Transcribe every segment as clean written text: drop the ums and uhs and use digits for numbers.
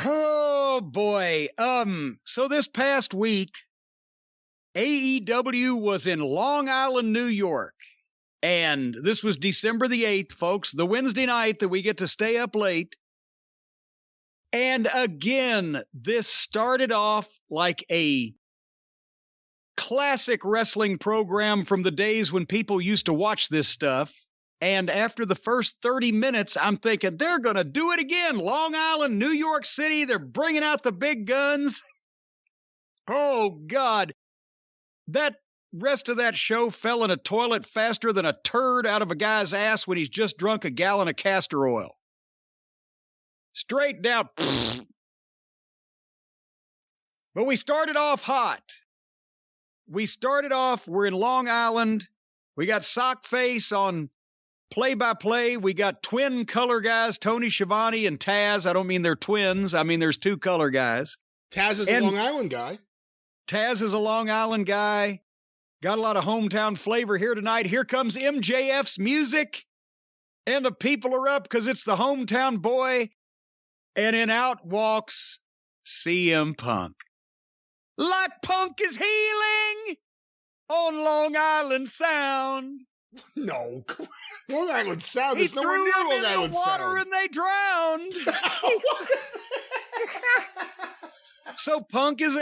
Oh boy. So this past week, AEW was in Long Island, New York. And this was December the 8th, folks, the Wednesday night that we get to stay up late. And again, this started off like a classic wrestling program from the days when people used to watch this stuff. And after the first 30 minutes, I'm thinking, they're going to do it again. Long Island, New York City, they're bringing out the big guns. Oh, God. That rest of that show fell in a toilet faster than a turd out of a guy's ass when he's just drunk a gallon of castor oil. Straight down. But we started off hot. We're in Long Island. We got Sockface on play-by-play. We got twin color guys, Tony Schiavone and Taz. I don't mean they're twins. I mean there's two color guys. Taz is a Long Island guy. Taz is a Long Island guy. Got a lot of hometown flavor here tonight. Here comes MJF's music. And the people are up because it's the hometown boy. And then out walks CM Punk. Like Punk is healing on Long Island Sound. No, Long Island Sound is nowhere near Long Island Sound. Water and they drowned. So Punk is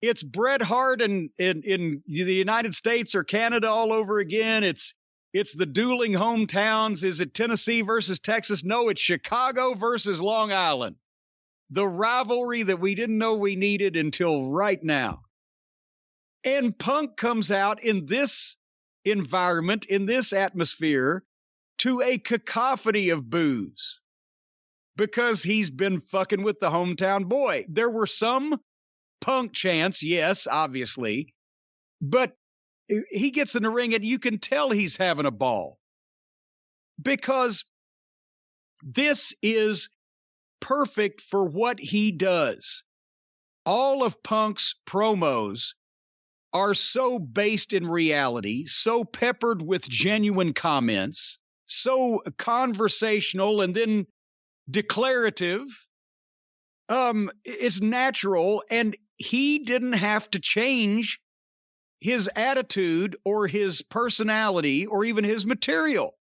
it's Bret Hart in the United States or Canada all over again. It's the dueling hometowns. Is it Tennessee versus Texas? No, it's Chicago versus Long Island. The rivalry that we didn't know we needed until right now. And Punk comes out in this environment, in this atmosphere, to a cacophony of boos because he's been fucking with the hometown boy. There were some Punk chants, yes, obviously, but he gets in the ring and you can tell he's having a ball because this is perfect for what he does. All of Punk's promos are so based in reality, so peppered with genuine comments, so conversational and then declarative. It's natural, and he didn't have to change his attitude or his personality or even his material.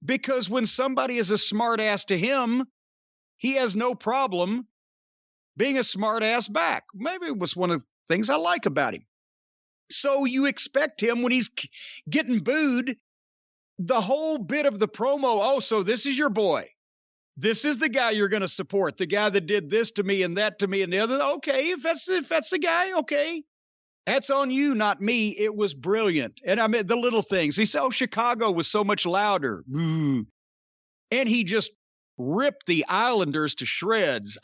Because when somebody is a smartass to him, he has no problem being a smartass back. Maybe it was one of the things I like about him. So you expect him when he's getting booed, the whole bit of the promo, oh, so this is your boy. This is the guy you're going to support, the guy that did this to me and that to me and the other. Okay, if that's the guy, okay. That's on you, not me. It was brilliant. And I mean, the little things. He said, oh, Chicago was so much louder. And he just ripped the Islanders to shreds.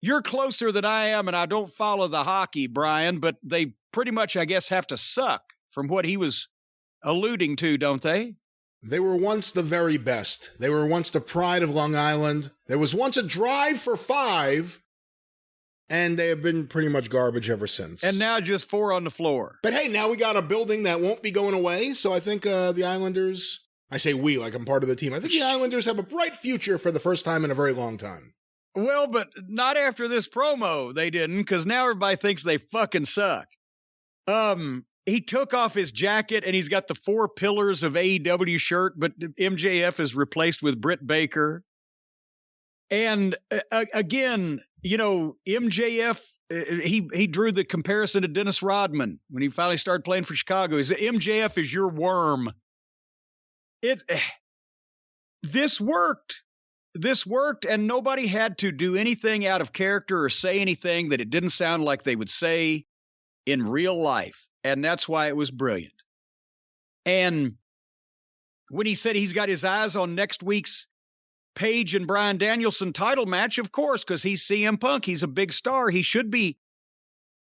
You're closer than I am, and I don't follow the hockey, Brian, but they pretty much, I guess, have to suck from what he was alluding to, don't they? They were once the very best. They were once the pride of Long Island. There was once a Drive for 5, and they have been pretty much garbage ever since. And now just 4 on the floor. But hey, now we got a building that won't be going away, so I think the Islanders, I say we like I'm part of the team, I think the Islanders have a bright future for the first time in a very long time. Well, but not after this promo, they didn't, because now everybody thinks they fucking suck. He took off his jacket and he's got the 4 pillars of AEW shirt, but MJF is replaced with Britt Baker. And again, you know, MJF, he drew the comparison to Dennis Rodman when he finally started playing for Chicago. He said, MJF is your worm. This worked. This worked, and nobody had to do anything out of character or say anything that it didn't sound like they would say in real life. And that's why it was brilliant. And when he said he's got his eyes on next week's Paige and Bryan Danielson title match, of course, because he's CM Punk. He's a big star. He should be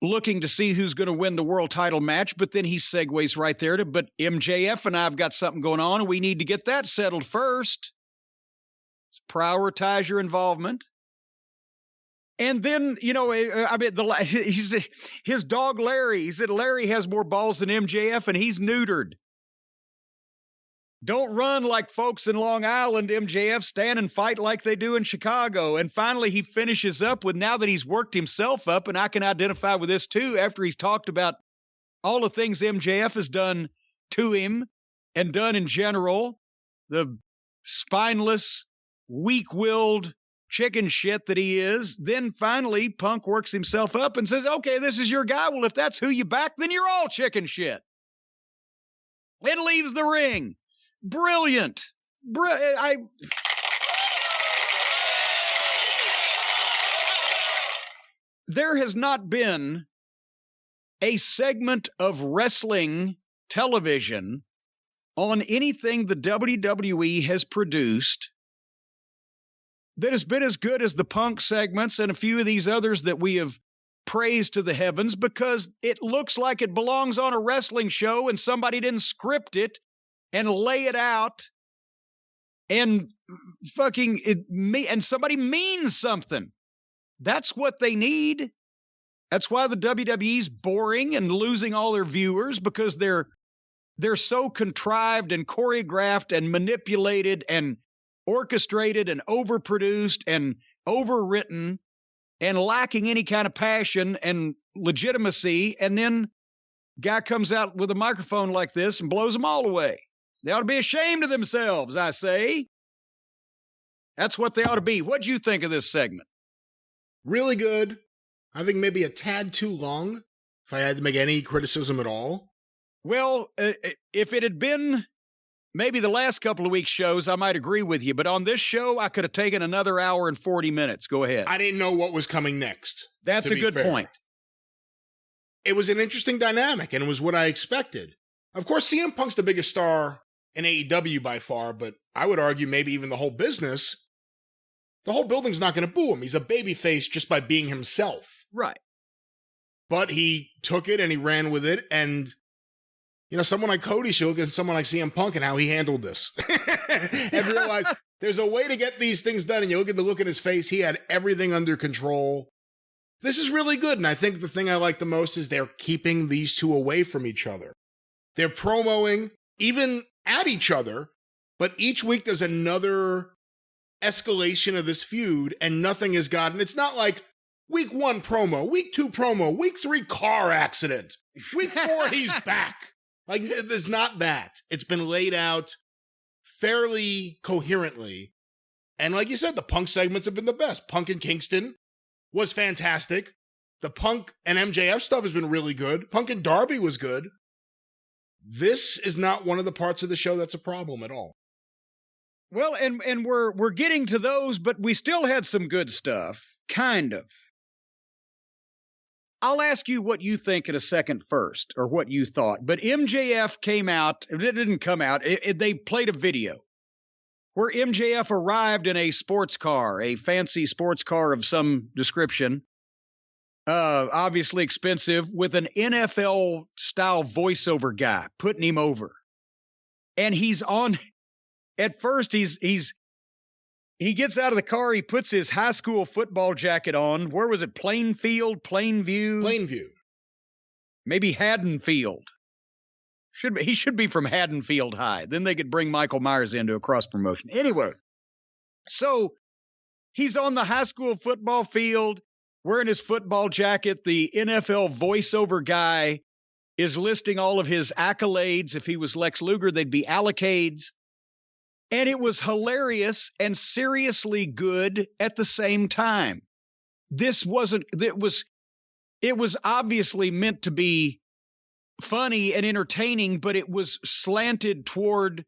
looking to see who's going to win the world title match. But then he segues right there to, but MJF and I've got something going on, and we need to get that settled first. Prioritize your involvement. And then, you know, I mean, his dog Larry, he said Larry has more balls than MJF and he's neutered. Don't run like folks in Long Island, MJF. Stand and fight like they do in Chicago. And finally, he finishes up with, now that he's worked himself up, and I can identify with this too, after he's talked about all the things MJF has done to him and done in general, the spineless, weak-willed chicken shit that he is. Then finally, Punk works himself up and says, okay, this is your guy. Well, if that's who you back, then you're all chicken shit. And leaves the ring. Brilliant. There has not been a segment of wrestling television on anything the WWE has produced that has been as good as the Punk segments and a few of these others that we have praised to the heavens, because it looks like it belongs on a wrestling show and somebody didn't script it and lay it out and and somebody means something. That's what they need. That's why the WWE's boring and losing all their viewers, because they're so contrived and choreographed and manipulated and orchestrated and overproduced and overwritten and lacking any kind of passion and legitimacy. And then guy comes out with a microphone like this and blows them all away. They ought to be ashamed of themselves, I say. That's what they ought to be. What'd you think of this segment? Really good. I think maybe a tad too long, if I had to make any criticism at all. Well, if it had been maybe the last couple of weeks' shows, I might agree with you. But on this show, I could have taken another hour and 40 minutes. Go ahead. I didn't know what was coming next. That's a good point. It was an interesting dynamic, and it was what I expected. Of course, CM Punk's the biggest star in AEW by far, but I would argue maybe even the whole business. The whole building's not going to boo him. He's a babyface just by being himself. Right. But he took it and he ran with it, and someone like Cody should look at someone like CM Punk and how he handled this and realize there's a way to get these things done. And you look at the look in his face. He had everything under control. This is really good. And I think the thing I like the most is they're keeping these two away from each other. They're promoing even at each other, but each week there's another escalation of this feud and nothing is gotten. It's not like week 1 promo, week 2 promo, week 3 car accident, week 4 he's back. Like, there's not that. It's been laid out fairly coherently. And like you said, the Punk segments have been the best. Punk and Kingston was fantastic. The Punk and MJF stuff has been really good. Punk and Darby was good. This is not one of the parts of the show that's a problem at all. Well, and we're getting to those, but we still had some good stuff, kind of. I'll ask you what you think in a second first, or what you thought. But MJF came out. It didn't come out. They played a video where MJF arrived in a sports car, a fancy sports car of some description, obviously expensive, with an NFL-style voiceover guy putting him over. And he's on. At first, he gets out of the car. He puts his high school football jacket on. Where was it? Plainview? Plainview. Maybe Haddonfield. He should be from Haddonfield High. Then they could bring Michael Myers into a cross promotion. Anyway, so he's on the high school football field wearing his football jacket. The NFL voiceover guy is listing all of his accolades. If he was Lex Luger, they'd be allocades. And it was hilarious and seriously good at the same time. It was obviously meant to be funny and entertaining, but it was slanted toward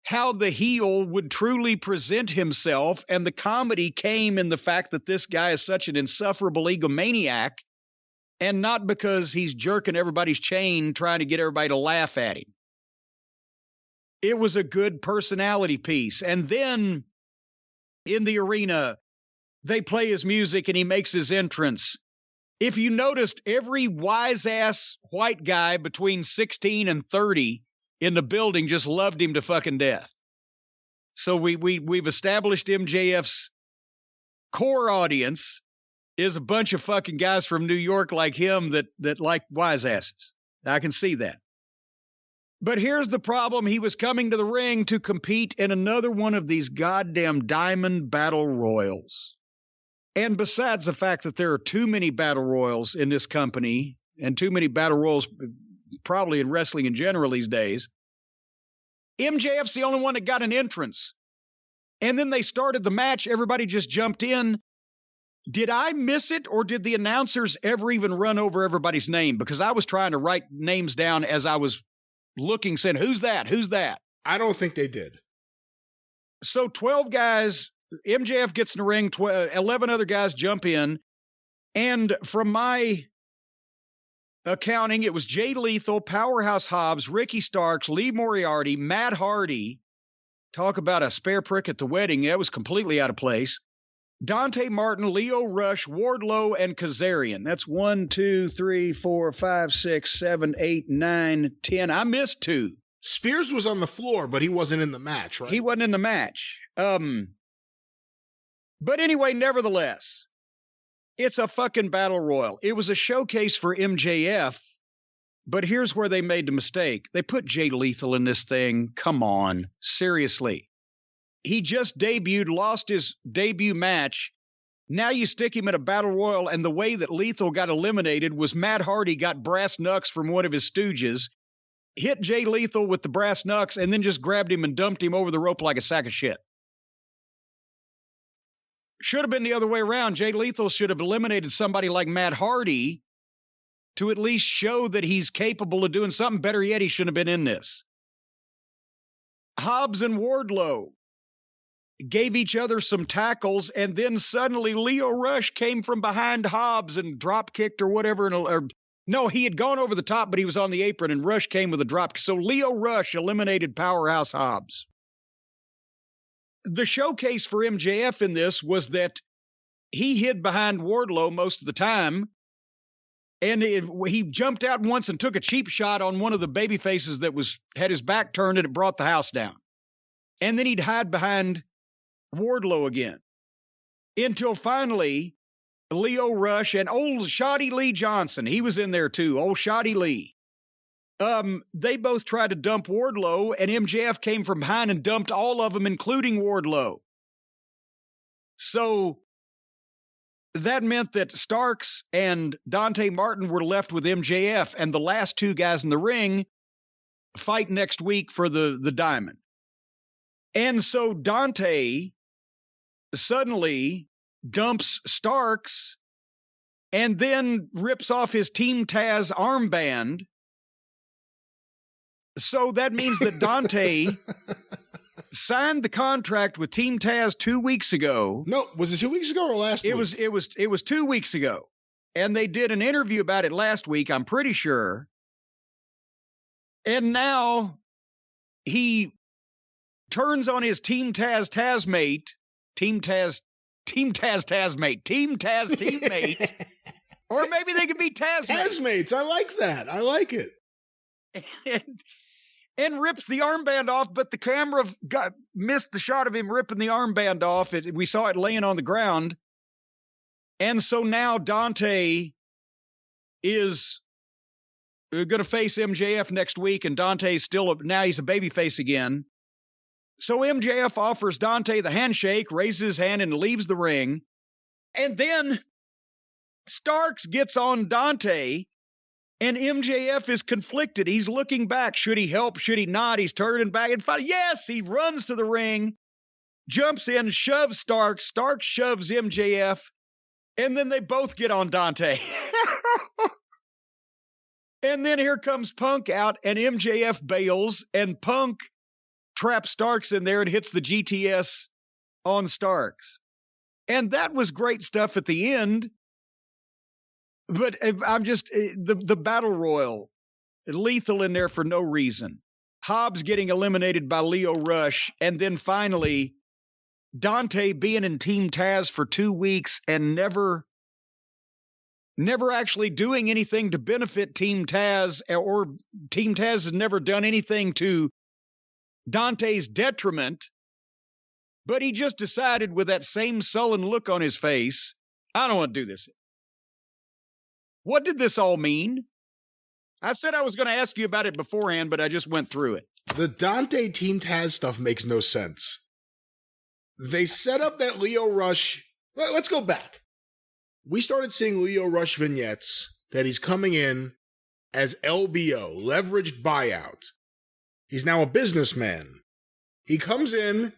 how the heel would truly present himself. And the comedy came in the fact that this guy is such an insufferable egomaniac, and not because he's jerking everybody's chain trying to get everybody to laugh at him. It was a good personality piece. And then in the arena, they play his music and he makes his entrance. If you noticed, every wise-ass white guy between 16 and 30 in the building just loved him to fucking death. So we've established MJF's core audience is a bunch of fucking guys from New York like him that like wise asses. I can see that. But here's the problem. He was coming to the ring to compete in another one of these goddamn Diamond Battle Royals. And besides the fact that there are too many Battle Royals in this company and too many Battle Royals probably in wrestling in general these days, MJF's the only one that got an entrance. And then they started the match. Everybody just jumped in. Did I miss it, or did the announcers ever even run over everybody's name? Because I was trying to write names down as I was looking, saying, who's that? Who's that? I don't think they did. So 12 guys, MJF gets in the ring, 11 other guys jump in. And from my accounting, it was Jay Lethal, Powerhouse Hobbs, Ricky Starks, Lee Moriarty, Matt Hardy. Talk about a spare prick at the wedding. That was completely out of place. Dante Martin, Leo Rush, Wardlow, and Kazarian. That's 1, 2, 3, 4, 5, 6, 7, 8, 9, 10. I missed 2. Spears was on the floor, but he wasn't in the match, right? He wasn't in the match. But anyway, nevertheless, it's a fucking battle royal. It was a showcase for MJF, but here's where they made the mistake. They put Jay Lethal in this thing. Come on. Seriously. He just debuted, lost his debut match. Now you stick him in a battle royal, and the way that Lethal got eliminated was Matt Hardy got brass knucks from one of his stooges, hit Jay Lethal with the brass knucks, and then just grabbed him and dumped him over the rope like a sack of shit. Should have been the other way around. Jay Lethal should have eliminated somebody like Matt Hardy to at least show that he's capable of doing something. Better yet, he shouldn't have been in this. Hobbs and Wardlow gave each other some tackles, and then suddenly Leo Rush came from behind Hobbs and drop kicked or whatever. No, he had gone over the top, but he was on the apron, and Rush came with a drop. So Leo Rush eliminated Powerhouse Hobbs. The showcase for MJF in this was that he hid behind Wardlow most of the time, and he jumped out once and took a cheap shot on one of the baby faces that had his back turned, and it brought the house down. And then he'd hide behind Wardlow again until finally Leo Rush and old Shoddy Lee Johnson, he was in there too, old Shoddy Lee. They both tried to dump Wardlow, and MJF came from behind and dumped all of them, including Wardlow. So that meant that Starks and Dante Martin were left with MJF, and the last 2 guys in the ring fight next week for the Diamond. And so Dante suddenly dumps Starks and then rips off his Team Taz armband. So that means that Dante signed the contract with Team Taz 2 weeks ago. No, was it 2 weeks ago or last week? It was 2 weeks ago. And they did an interview about it last week, I'm pretty sure. And now he turns on his Team Taz Tazmate, Team Taz teammate, or maybe they could be Tazmates. Tazmates, I like that. I like it. And rips the armband off, but the camera missed the shot of him ripping the armband off. We saw it laying on the ground. And so now Dante is going to face MJF next week, and Dante's now he's a babyface again. So MJF offers Dante the handshake, raises his hand, and leaves the ring. And then Starks gets on Dante, and MJF is conflicted. He's looking back. Should he help? Should he not? He's turning back and fighting. Yes, he runs to the ring, jumps in, shoves Starks. Starks shoves MJF, and then they both get on Dante. And then here comes Punk out, and MJF bails, and Punk traps Starks in there and hits the GTS on Starks. And that was great stuff at the end. But I'm just, the Battle Royal, Lethal in there for no reason. Hobbs getting eliminated by Leo Rush. And then finally, Dante being in Team Taz for 2 weeks and never actually doing anything to benefit Team Taz, or Team Taz has never done anything to Dante's detriment. But he just decided with that same sullen look on his face, I don't want to do this. What did this all mean? I said I was going to ask you about it beforehand, but I just went through it. The Dante Team Taz stuff makes no sense. They set up that Lio Rush. Let's go back. We started seeing Lio Rush vignettes that he's coming in as LBO, leveraged buyout. He's now a businessman. He comes in,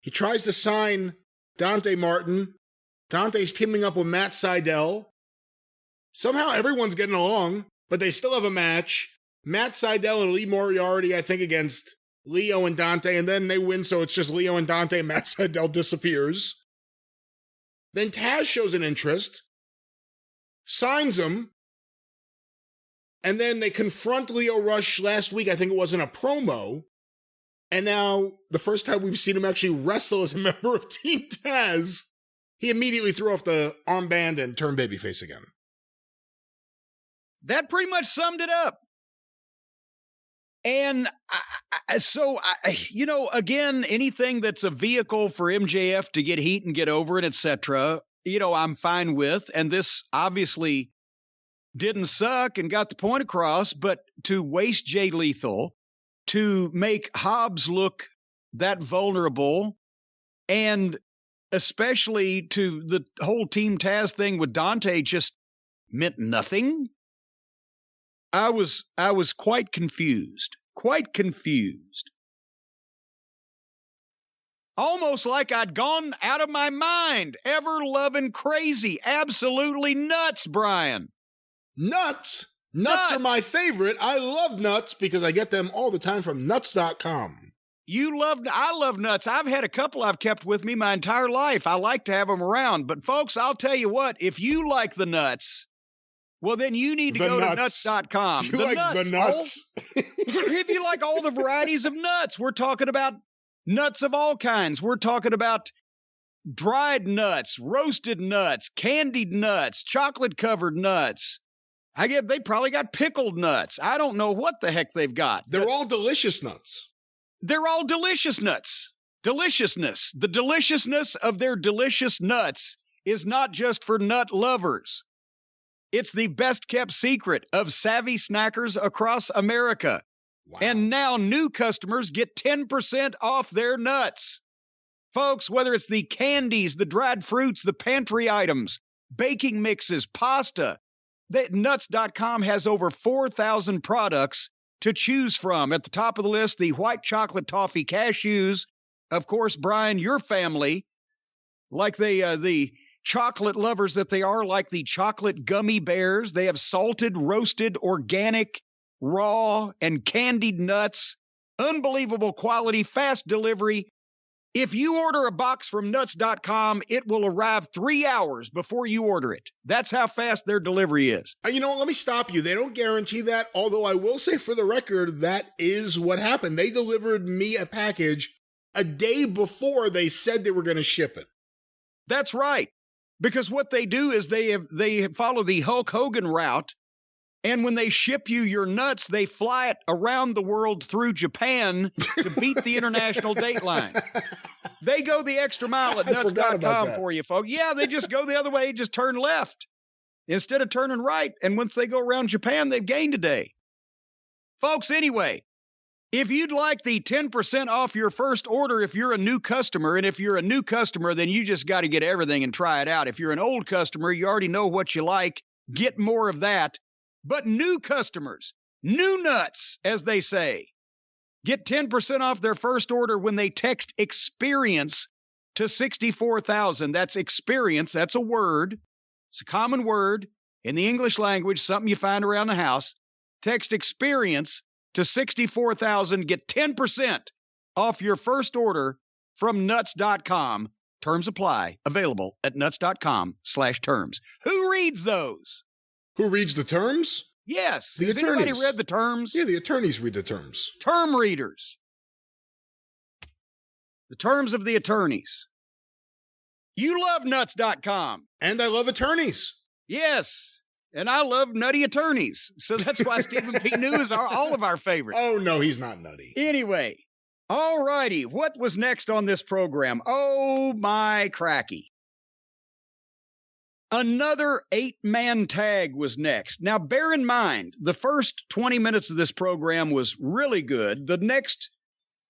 he tries to sign Dante Martin. Dante's teaming up with Matt Sydal. Somehow everyone's getting along, but they still have a match. Matt Sydal and Lee Moriarty, I think, against Leo and Dante, and then they win, so it's just Leo and Dante, and Matt Sydal disappears. Then Taz shows an interest, signs him, and then they confront Lio Rush last week, I think it was in a promo, and now the first time we've seen him actually wrestle as a member of Team Taz, he immediately threw off the armband and turned babyface again. That pretty much summed it up. And again, anything that's a vehicle for MJF to get heat and get over it, etc., I'm fine with. And this obviously didn't suck and got the point across, but to waste Jay Lethal, to make Hobbs look that vulnerable, and especially to the whole Team Taz thing with Dante just meant nothing. I was quite confused. Almost like I'd gone out of my mind. Ever loving crazy. Absolutely nuts, Brian. Nuts? Nuts are my favorite. I love nuts because I get them all the time from nuts.com. I love nuts. I've had a couple I've kept with me my entire life. I like to have them around. But folks, I'll tell you what, if you like the nuts, well, then you need to go to nuts.com. You like the nuts? If you like all the varieties of nuts, we're talking about nuts of all kinds. We're talking about dried nuts, roasted nuts, candied nuts, chocolate-covered nuts. I guess they probably got pickled nuts. I don't know what the heck they've got. They're all delicious nuts. They're all delicious nuts. Deliciousness. The deliciousness of their delicious nuts is not just for nut lovers. It's the best-kept secret of savvy snackers across America. Wow. And now new customers get 10% off their nuts. Folks, whether it's the candies, the dried fruits, the pantry items, baking mixes, pasta, nuts.com has over 4,000 products to choose from. At the top of the list, the white chocolate toffee cashews. Of course, Brian, your family, like the chocolate lovers that they are, like the chocolate gummy bears. They have salted, roasted, organic, raw, and candied nuts. Unbelievable quality, fast delivery. If you order a box from nuts.com, it will arrive 3 hours before you order it. That's how fast their delivery is. You know what? Let me stop you. They don't guarantee that, although I will say for the record, that is what happened. They delivered me a package a day before they said they were going to ship it. That's right. Because what they do is they follow the Hulk Hogan route, and when they ship you your nuts, they fly it around the world through Japan to beat the international date line. They go the extra mile at nuts.com for you, folks. Yeah, they just go the other way, just turn left instead of turning right. And once they go around Japan, they've gained a day. Folks, anyway, if you'd like the 10% off your first order if you're a new customer, and if you're a new customer, then you just got to get everything and try it out. If you're an old customer, you already know what you like. Get more of that. But new customers, new nuts, as they say, get 10% off their first order when they text EXPERIENCE to 64,000. That's experience. That's a word. It's a common word in the English language, something you find around the house. Text EXPERIENCE to 64,000. Get 10% off your first order from nuts.com. Terms apply. Available at nuts.com/terms. Who reads those? Who reads the terms? Yes. The Has attorneys. Anybody read the terms? Yeah, the attorneys read the terms. Term readers. The terms of the attorneys. You love nuts.com. And I love attorneys. Yes. And I love nutty attorneys. So that's why Stephen P. New is all of our favorites. Oh, no, he's not nutty. Anyway. All righty. What was next on this program? Oh, my cracky. Another 8-man tag was next. Now, bear in mind, the first 20 minutes of this program was really good. The next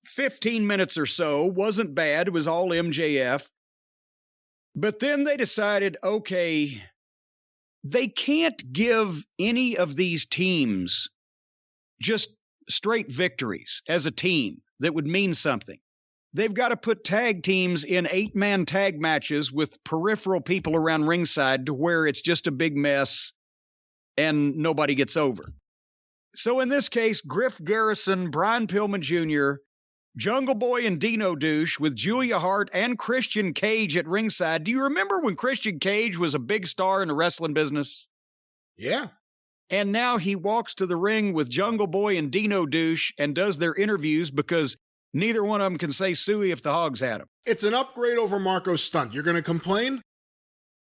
15 minutes or so wasn't bad. It was all MJF. But then they decided, okay, they can't give any of these teams just straight victories as a team that would mean something. They've got to put tag teams in 8-man tag matches with peripheral people around ringside to where it's just a big mess and nobody gets over. So in this case, Griff Garrison, Brian Pillman Jr., Jungle Boy and Dino Douche with Julia Hart and Christian Cage at ringside. Do you remember when Christian Cage was a big star in the wrestling business? Yeah. And now he walks to the ring with Jungle Boy and Dino Douche and does their interviews because neither one of them can say suey if the hogs had them. It's an upgrade over Marco's stunt. You're going to complain?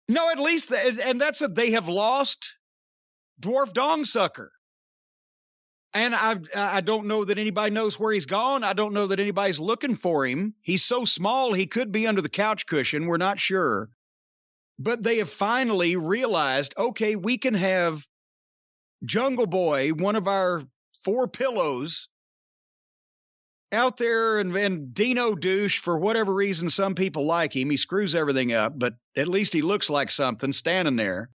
No, at least, and that's that they have lost Dwarf Dong Sucker. And I don't know that anybody knows where he's gone. I don't know that anybody's looking for him. He's so small, he could be under the couch cushion. We're not sure. But they have finally realized, okay, we can have Jungle Boy, one of our 4 pillows, out there, and Dino Douche, for whatever reason, some people like him. He screws everything up, but at least he looks like something standing there.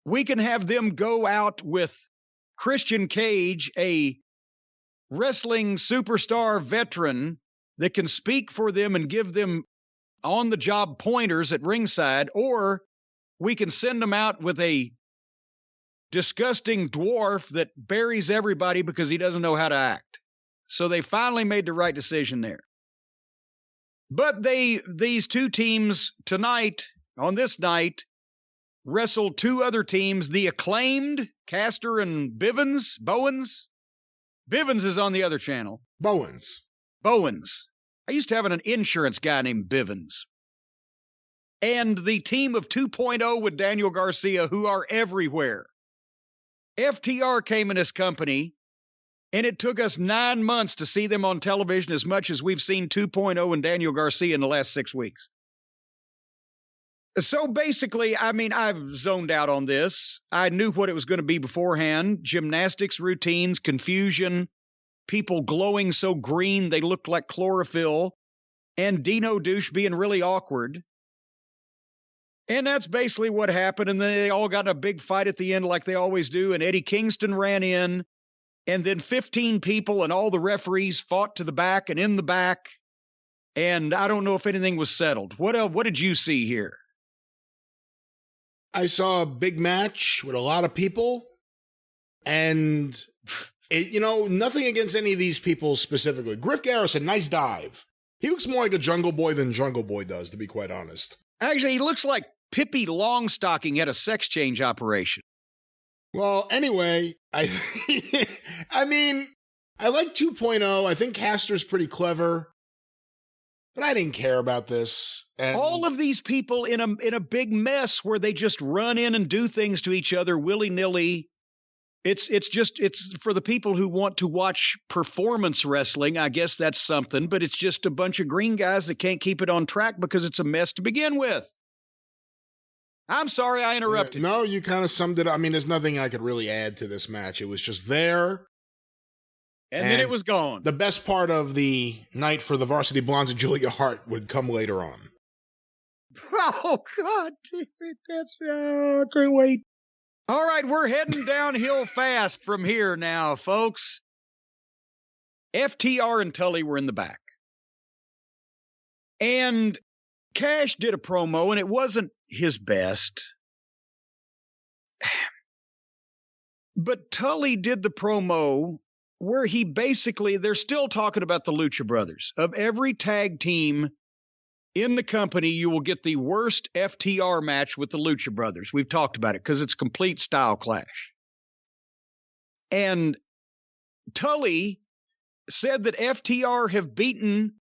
We can have them go out with Christian Cage, a wrestling superstar veteran that can speak for them and give them on-the-job pointers at ringside, or we can send them out with a disgusting dwarf that buries everybody because he doesn't know how to act. So they finally made the right decision there. But these 2 teams tonight, on this night, wrestled 2 other teams, the Acclaimed, Caster and Bivens. Bivens is on the other channel. Bowens. I used to have an insurance guy named Bivens. And the team of 2.0 with Daniel Garcia, who are everywhere. FTR came in this company, and it took us 9 months to see them on television as much as we've seen 2.0 and Daniel Garcia in the last 6 weeks. So basically, I mean, I've zoned out on this. I knew what it was going to be beforehand. Gymnastics routines, confusion, people glowing so green they looked like chlorophyll, and Dino Douche being really awkward. And that's basically what happened. And then they all got in a big fight at the end like they always do. And Eddie Kingston ran in. And then 15 people and all the referees fought to the back and in the back. And I don't know if anything was settled. What did you see here? I saw a big match with a lot of people, and nothing against any of these people specifically. Griff Garrison, nice dive. He looks more like a Jungle Boy than Jungle Boy does, to be quite honest. Actually, he looks like Pippi Longstocking at a sex change operation. Well, anyway, I mean, I like 2.0. I think Caster's pretty clever. But I didn't care about this. And all of these people in a big mess where they just run in and do things to each other willy-nilly. It's for the people who want to watch performance wrestling. I guess that's something, but it's just a bunch of green guys that can't keep it on track because it's a mess to begin with. I'm sorry I interrupted. No, you kind of summed it up. I mean, there's nothing I could really add to this match. It was just there. And then it was gone. The best part of the night for the Varsity Blondes and Julia Hart would come later on. Oh, God. I can't wait. All right, we're heading downhill fast from here now, folks. FTR and Tully were in the back. And Cash did a promo, and it wasn't his best. But Tully did the promo where he basically, they're still talking about the Lucha Brothers. Of every tag team in the company, you will get the worst FTR match with the Lucha Brothers. We've talked about it because it's complete style clash. And Tully said that FTR have beaten,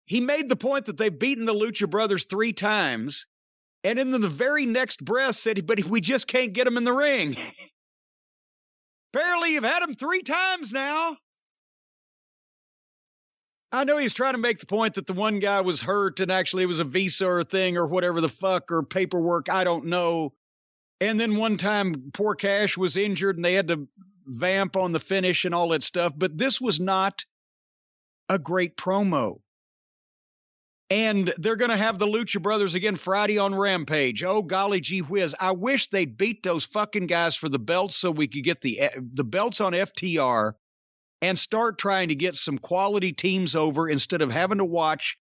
he made the point that they've beaten the Lucha Brothers 3 times. And in the very next breath said, but we just can't get them in the ring. Apparently, you've had him 3 times now. I know he's trying to make the point that the one guy was hurt and actually it was a visa or thing or whatever the fuck or paperwork. I don't know. And then one time, poor Cash was injured and they had to vamp on the finish and all that stuff. But this was not a great promo. And they're going to have the Lucha Brothers again Friday on Rampage. Oh, golly gee whiz. I wish they'd beat those fucking guys for the belts so we could get the belts on FTR and start trying to get some quality teams over instead of having to watch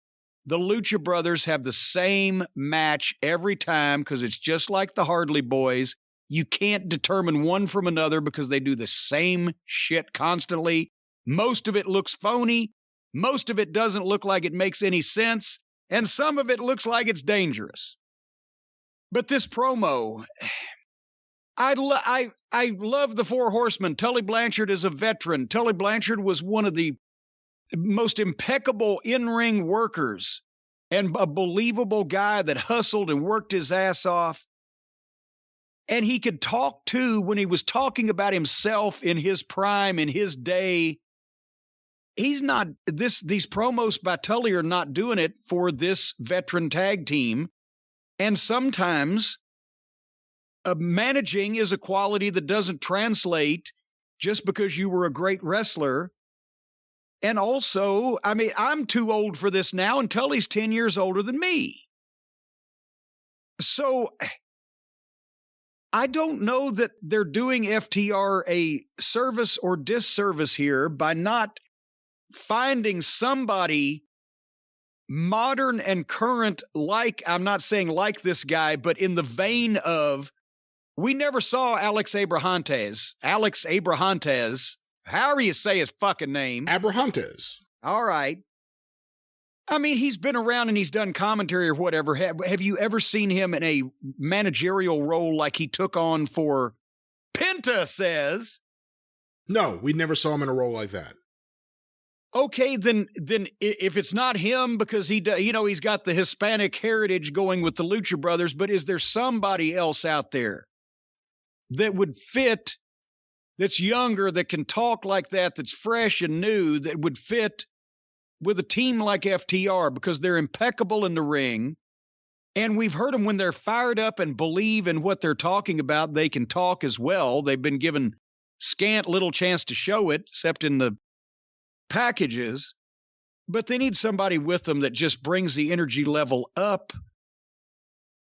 the Lucha Brothers have the same match every time because it's just like the Hardley Boys. You can't determine one from another because they do the same shit constantly. Most of it looks phony. Most of it doesn't look like it makes any sense. And some of it looks like it's dangerous. But this promo, I love the Four Horsemen. Tully Blanchard is a veteran. Tully Blanchard was one of the most impeccable in-ring workers and a believable guy that hustled and worked his ass off. And he could talk too when he was talking about himself in his prime, in his day. He's not these promos by Tully are not doing it for this veteran tag team. And sometimes managing is a quality that doesn't translate just because you were a great wrestler. And also, I mean, I'm too old for this now, and Tully's 10 years older than me. So I don't know that they're doing FTR a service or disservice here by not finding somebody modern and current, like, I'm not saying like this guy, but in the vein of, we never saw Alex Abrahantes, however you say his fucking name. Abrahantes. All right. I mean, he's been around and he's done commentary or whatever. Have you ever seen him in a managerial role like he took on for Penta says? No, we never saw him in a role like that. Okay, then if it's not him because he's got the Hispanic heritage going with the Lucha Brothers, but is there somebody else out there that would fit, that's younger, that can talk like that, that's fresh and new, that would fit with a team like FTR because they're impeccable in the ring. And we've heard them when they're fired up and believe in what they're talking about, they can talk as well. They've been given scant little chance to show it, except in the packages. But they need somebody with them that just brings the energy level up.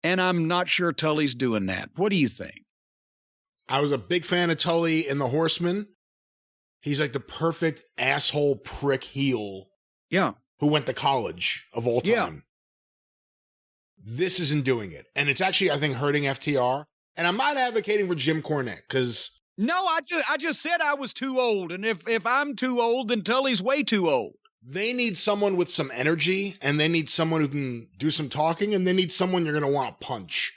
And I'm not sure Tully's doing that. What do you think? I was a big fan of Tully in The Horseman. He's like the perfect asshole prick heel. Yeah. Who went to college of all time. Yeah. This isn't doing it. And it's actually, I think, hurting FTR. And I'm not advocating for Jim Cornette, because... No, I just said I was too old. And if I'm too old, then Tully's way too old. They need someone with some energy, and they need someone who can do some talking, and they need someone you're going to want to punch.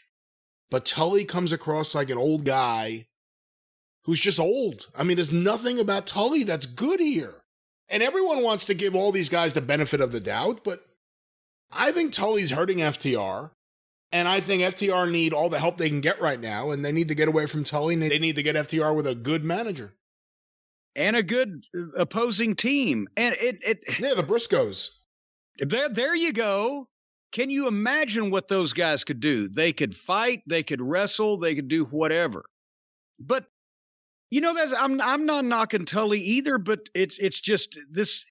But Tully comes across like an old guy who's just old. I mean, there's nothing about Tully that's good here. And everyone wants to give all these guys the benefit of the doubt, but I think Tully's hurting FTR. And I think FTR need all the help they can get right now, and they need to get away from Tully, and they need to get FTR with a good manager. And a good opposing team. And yeah, the Briscoes. There you go. Can you imagine what those guys could do? They could fight, they could wrestle, they could do whatever. But I'm not knocking Tully either, but it's just this.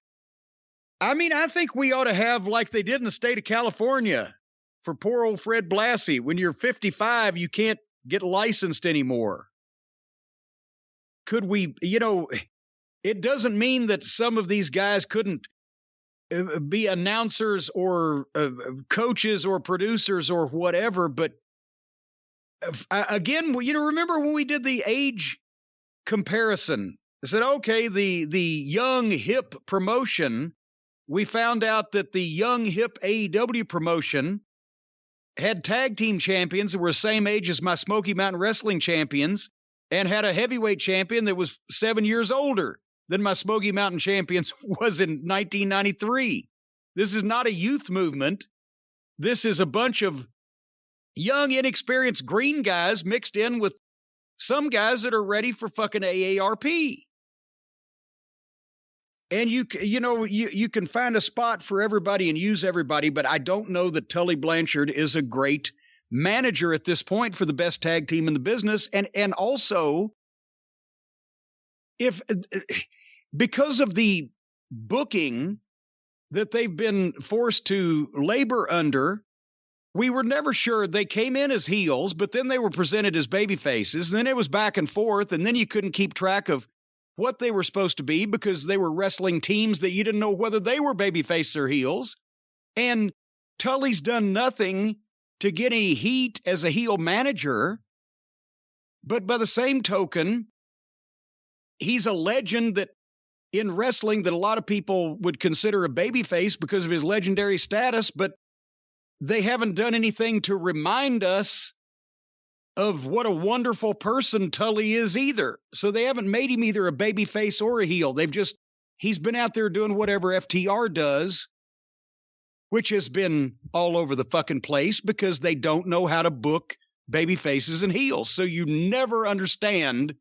I mean, I think we ought to have like they did in the state of California for poor old Fred Blassie. When you're 55, you can't get licensed anymore. Could we, it doesn't mean that some of these guys couldn't be announcers or coaches or producers or whatever. But again, remember when we did the age comparison? I said, okay, the young hip promotion, we found out that the young hip AEW promotion had tag team champions that were the same age as my Smoky Mountain Wrestling champions and had a heavyweight champion that was 7 years older than my Smoky Mountain champions was in 1993. This is not a youth movement. This is a bunch of young, inexperienced green guys mixed in with some guys that are ready for fucking AARP. And you can find a spot for everybody and use everybody, but I don't know that Tully Blanchard is a great manager at this point for the best tag team in the business. And also, because of the booking that they've been forced to labor under, we were never sure. They came in as heels, but then they were presented as baby faces. And then it was back and forth. And then you couldn't keep track of what they were supposed to be because they were wrestling teams that you didn't know whether they were baby faces or heels. And Tully's done nothing to get any heat as a heel manager. But by the same token, he's a legend that in wrestling that a lot of people would consider a babyface because of his legendary status, but they haven't done anything to remind us of what a wonderful person Tully is either. So they haven't made him either a babyface or a heel. He's been out there doing whatever FTR does, which has been all over the fucking place because they don't know how to book baby faces and heels. So you never understand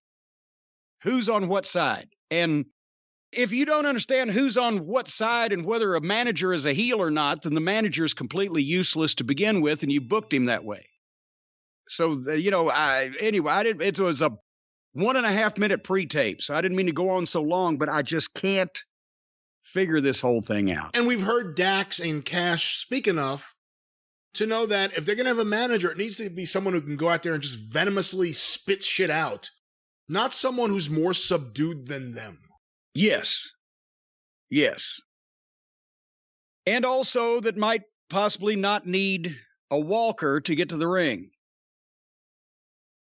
who's on what side. And if you don't understand who's on what side and whether a manager is a heel or not, then the manager is completely useless to begin with, and you booked him that way. So, it was a 1.5 minute pre-tape, so I didn't mean to go on so long, but I just can't figure this whole thing out. And we've heard Dax and Cash speak enough to know that if they're going to have a manager, it needs to be someone who can go out there and just venomously spit shit out, not someone who's more subdued than them. Yes. And also that might possibly not need a walker to get to the ring.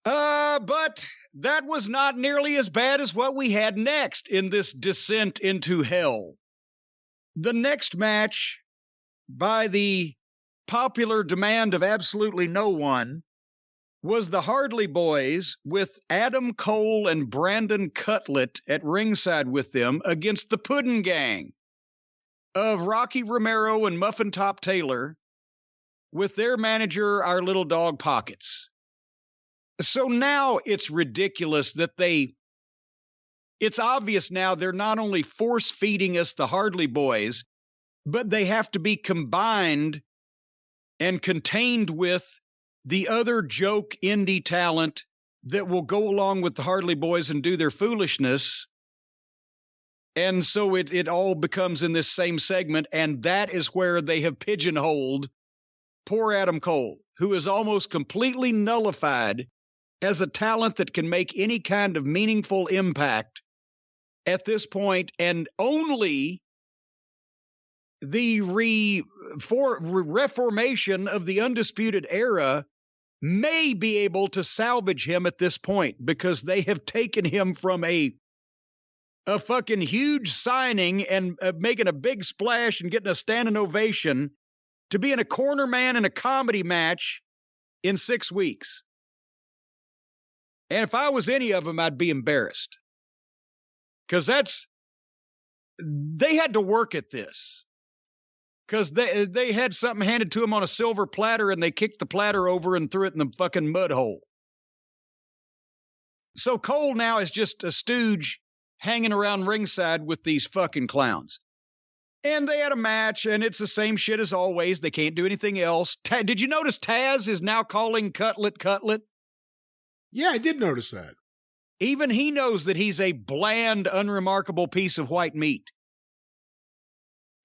But that was not nearly as bad as what we had next in this descent into hell. The next match, by the popular demand of absolutely no one, was the Hardy Boys with Adam Cole and Brandon Cutlet at ringside with them against the Puddin' Gang of Rocky Romero and Muffin Top Taylor with their manager, our little dog Pockets. So now it's ridiculous that it's obvious now they're not only force feeding us the Hardy Boys, but they have to be combined and contained with the other joke indie talent that will go along with the Hardy Boys and do their foolishness. And so it all becomes in this same segment, and that is where they have pigeonholed poor Adam Cole, who is almost completely nullified as a talent that can make any kind of meaningful impact at this point, and only the reformation of the Undisputed Era may be able to salvage him at this point, because they have taken him from a fucking huge signing and making a big splash and getting a standing ovation to being a corner man in a comedy match in 6 weeks. And if I was any of them, I'd be embarrassed, because they had to work at this. Because they had something handed to them on a silver platter, and they kicked the platter over and threw it in the fucking mud hole. So Cole now is just a stooge hanging around ringside with these fucking clowns. And they had a match, and it's the same shit as always. They can't do anything else. Did you notice Taz is now calling Cutlet? Yeah, I did notice that. Even he knows that he's a bland, unremarkable piece of white meat.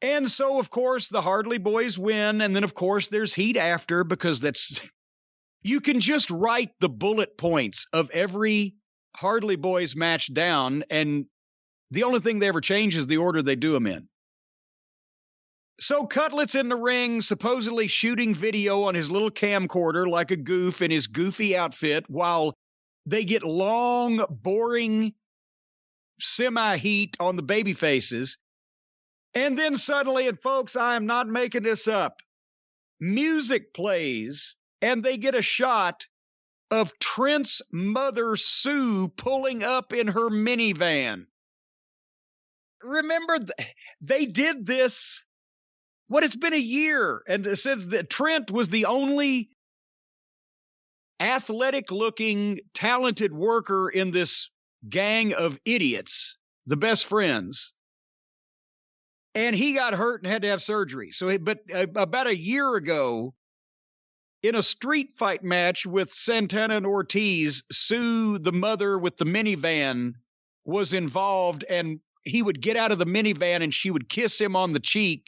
And so, of course, the Hardy Boys win, and then, of course, there's heat after, because you can just write the bullet points of every Hardy Boys match down, and the only thing they ever change is the order they do them in. So Cutlet's in the ring, supposedly shooting video on his little camcorder like a goof in his goofy outfit, while they get long, boring semi-heat on the baby faces. And then suddenly, and folks, I am not making this up, music plays, and they get a shot of Trent's mother, Sue, pulling up in her minivan. Remember, they did this, it's been a year, and since Trent was the only athletic-looking, talented worker in this gang of idiots, the best friends. And he got hurt and had to have surgery. But about a year ago, in a street fight match with Santana and Ortiz, Sue, the mother with the minivan, was involved, and he would get out of the minivan and she would kiss him on the cheek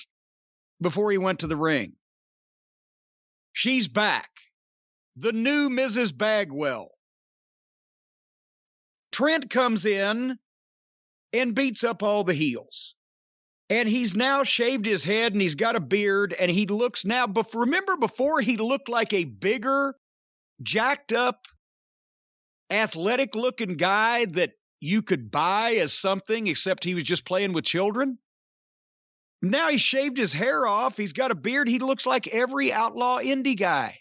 before he went to the ring. She's back. The new Mrs. Bagwell. Trent comes in and beats up all the heels. And he's now shaved his head and he's got a beard and he looks now, remember before he looked like a bigger, jacked up, athletic looking guy that you could buy as something, except he was just playing with children? Now he shaved his hair off. He's got a beard. He looks like every outlaw indie guy.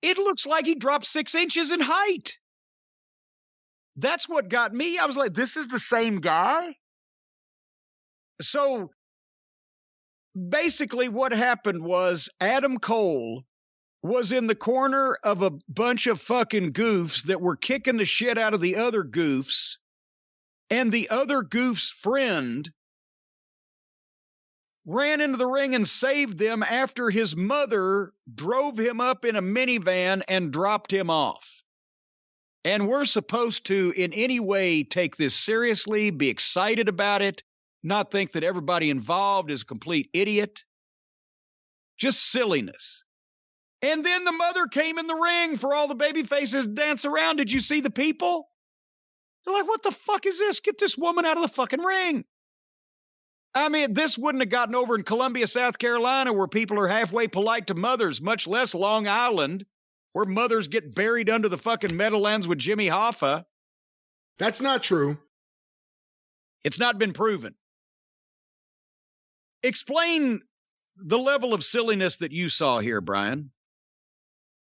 It looks like he dropped 6 inches in height. That's what got me. I was like, this is the same guy? So basically what happened was Adam Cole was in the corner of a bunch of fucking goofs that were kicking the shit out of the other goofs. And the other goof's friend ran into the ring and saved them after his mother drove him up in a minivan and dropped him off. And we're supposed to, in any way, take this seriously, be excited about it, not think that everybody involved is a complete idiot. Just silliness. And then the mother came in the ring for all the baby faces to dance around. Did you see the people? They're like, what the fuck is this? Get this woman out of the fucking ring. I mean, this wouldn't have gotten over in Columbia, South Carolina, where people are halfway polite to mothers, much less Long Island, where mothers get buried under the fucking Meadowlands with Jimmy Hoffa. That's not true. It's not been proven. Explain the level of silliness that you saw here, Brian.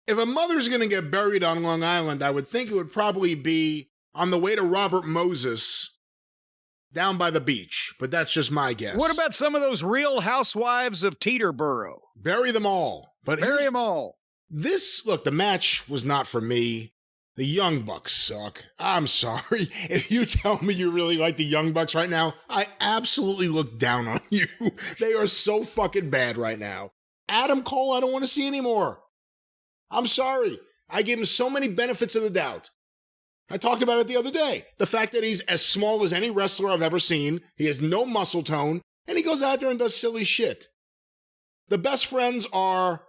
If a mother's going to get buried on Long Island, I would think it would probably be on the way to Robert Moses down by the beach, but that's just my guess. What about some of those Real Housewives of Teterboro? Bury them all. Bury them all. Look, the match was not for me. The Young Bucks suck. I'm sorry. If you tell me you really like the Young Bucks right now, I absolutely look down on you. They are so fucking bad right now. Adam Cole, I don't want to see anymore. I'm sorry. I give him so many benefits of the doubt. I talked about it the other day. The fact that he's as small as any wrestler I've ever seen. He has no muscle tone, and he goes out there and does silly shit. The Best Friends are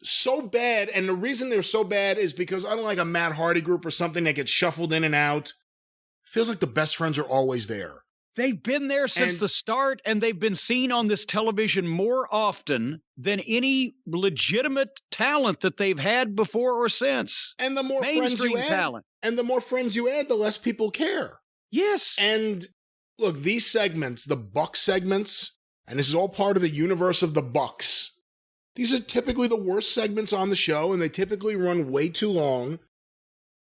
so bad, and the reason they're so bad is because unlike a Matt Hardy group or something that gets shuffled in and out, it feels like the Best Friends are always there. They've been there since the start, and they've been seen on this television more often than any legitimate talent that they've had before or since. And the more mainstream talent. And the more friends you add, the less people care. Yes. And look, these segments, the Bucks segments, and this is all part of the universe of the Bucks, these are typically the worst segments on the show, and they typically run way too long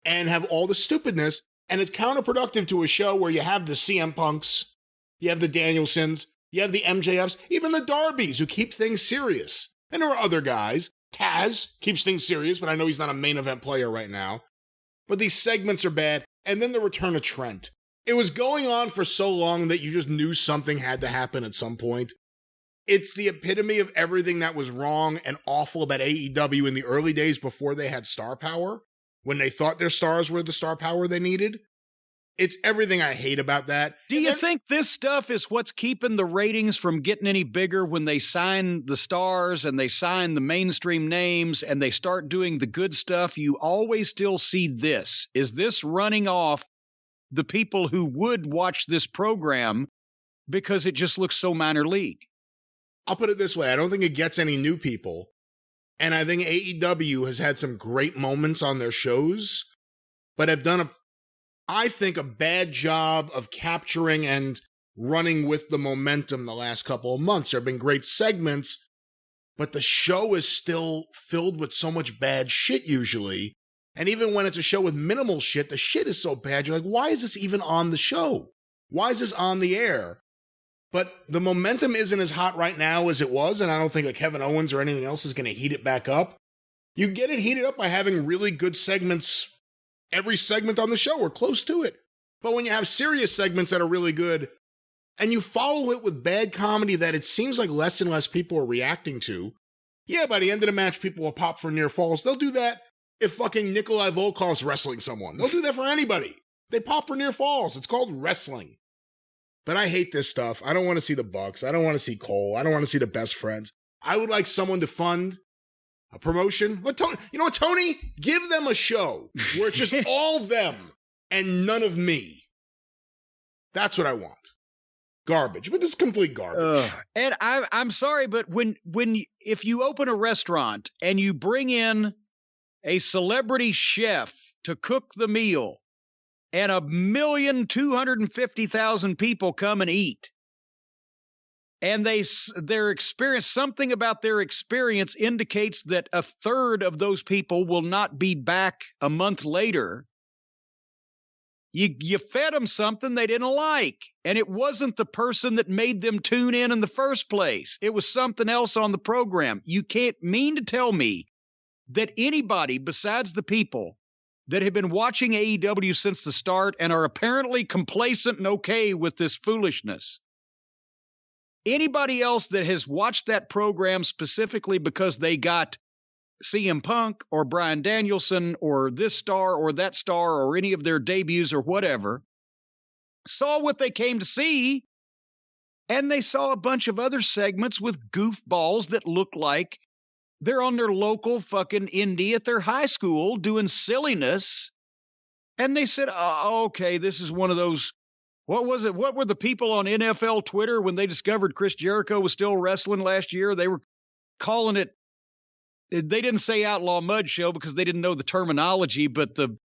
and have all the stupidness. And it's counterproductive to a show where you have the CM Punks, you have the Danielsons, you have the MJFs, even the Darbys who keep things serious. And there are other guys. Taz keeps things serious, but I know he's not a main event player right now. But these segments are bad. And then the return of Trent. It was going on for so long that you just knew something had to happen at some point. It's the epitome of everything that was wrong and awful about AEW in the early days before they had star power, when they thought their stars were the star power they needed. It's everything I hate about that. Do you think this stuff is what's keeping the ratings from getting any bigger when they sign the stars and they sign the mainstream names and they start doing the good stuff? You always still see this. Is this running off the people who would watch this program because it just looks so minor league? I'll put it this way. I don't think it gets any new people. And I think AEW has had some great moments on their shows, but have done I think, a bad job of capturing and running with the momentum the last couple of months. There have been great segments, but the show is still filled with so much bad shit usually. And even when it's a show with minimal shit, the shit is so bad, you're like, why is this even on the show? Why is this on the air? But the momentum isn't as hot right now as it was, and I don't think that Kevin Owens or anything else is going to heat it back up. You get it heated up by having really good segments, every segment on the show or close to it. But when you have serious segments that are really good, and you follow it with bad comedy that it seems like less and less people are reacting to, Yeah, by the end of the match, people will pop for near falls. They'll do that if fucking Nikolai Volkov's wrestling someone. They'll do that for anybody. They pop for near falls. It's called wrestling. But I hate this stuff. I don't want to see the Bucks. I don't want to see Cole. I don't want to see the Best Friends. I would like someone to fund a promotion. You know what, Tony? Give them a show where it's just all them and none of me. That's what I want. Garbage, but this is complete garbage. And I'm sorry, but if you open a restaurant and you bring in a celebrity chef to cook the meal, and 1,250,000 people come and eat, and their experience, something about their experience indicates that a third of those people will not be back a month later. You fed them something they didn't like, and it wasn't the person that made them tune in the first place. It was something else on the program. You can't mean to tell me that anybody besides the people that have been watching AEW since the start and are apparently complacent and okay with this foolishness, anybody else that has watched that program specifically because they got CM Punk or Bryan Danielson or this star or that star or any of their debuts or whatever, saw what they came to see, and they saw a bunch of other segments with goofballs that look like they're on their local fucking indie at their high school doing silliness. And they said, oh, okay, this is one of those, what was it? What were the people on NFL Twitter when they discovered Chris Jericho was still wrestling last year? They were calling it, they didn't say Outlaw Mud Show because they didn't know the terminology, but the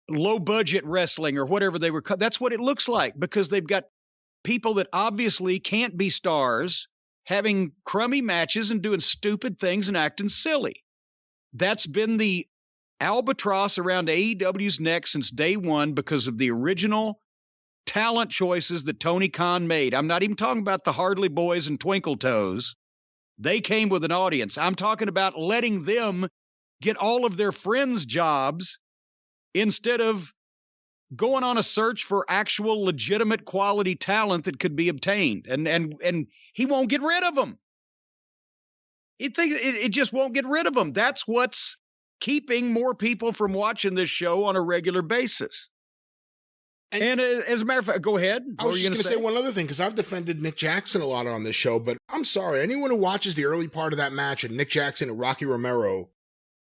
low budget wrestling or whatever they were. That's what it looks like, because they've got people that obviously can't be stars having crummy matches and doing stupid things and acting silly. That's been the albatross around AEW's neck since day one because of the original talent choices that Tony Khan made. I'm not even talking about the Hardley Boys and Twinkle Toes. They came with an audience. I'm talking about letting them get all of their friends' jobs instead of going on a search for actual legitimate quality talent that could be obtained. And he won't get rid of them. It just won't get rid of them. That's what's keeping more people from watching this show on a regular basis. And as a matter of fact, go ahead. I was just going to say one other thing, because I've defended Nick Jackson a lot on this show, but I'm sorry, anyone who watches the early part of that match and Nick Jackson and Rocky Romero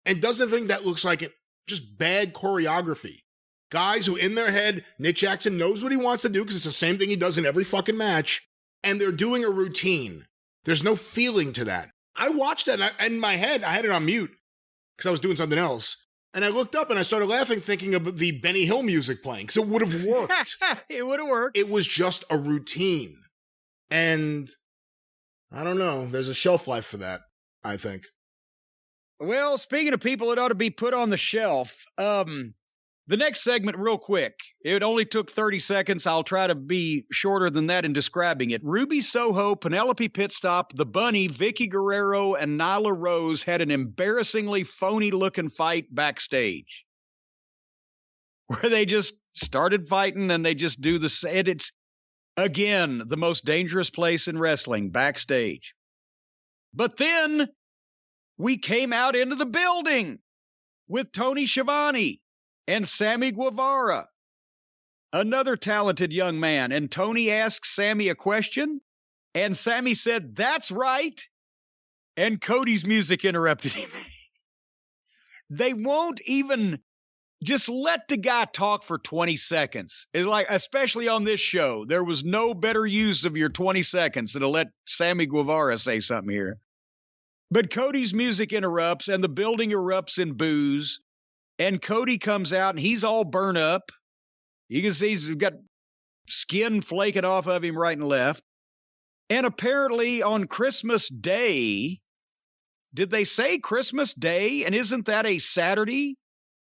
and doesn't think that looks like it, just bad choreography. Guys who in their head, Nick Jackson knows what he wants to do because it's the same thing he does in every fucking match, and they're doing a routine. There's no feeling to that. I watched that, and in my head, I had it on mute because I was doing something else. And I looked up and I started laughing, thinking of the Benny Hill music playing, because it would have worked. It would have worked. It was just a routine. And I don't know. There's a shelf life for that, I think. Well, speaking of people that ought to be put on the shelf, the next segment, real quick. It only took 30 seconds. I'll try to be shorter than that in describing it. Ruby Soho, Penelope Pitstop, The Bunny, Vicky Guerrero, and Nyla Rose had an embarrassingly phony-looking fight backstage, where they just started fighting and they just do the same. It's, again, the most dangerous place in wrestling, backstage. But then we came out into the building with Tony Schiavone and Sammy Guevara, another talented young man. And Tony asked Sammy a question, and Sammy said, "That's right." And Cody's music interrupted him. They won't even just let the guy talk for 20 seconds. It's like, especially on this show, there was no better use of your 20 seconds than to let Sammy Guevara say something here. But Cody's music interrupts, and the building erupts in boos. And Cody comes out, and he's all burnt up. You can see he's got skin flaking off of him right and left. And apparently on Christmas Day, did they say Christmas Day? And isn't that a Saturday?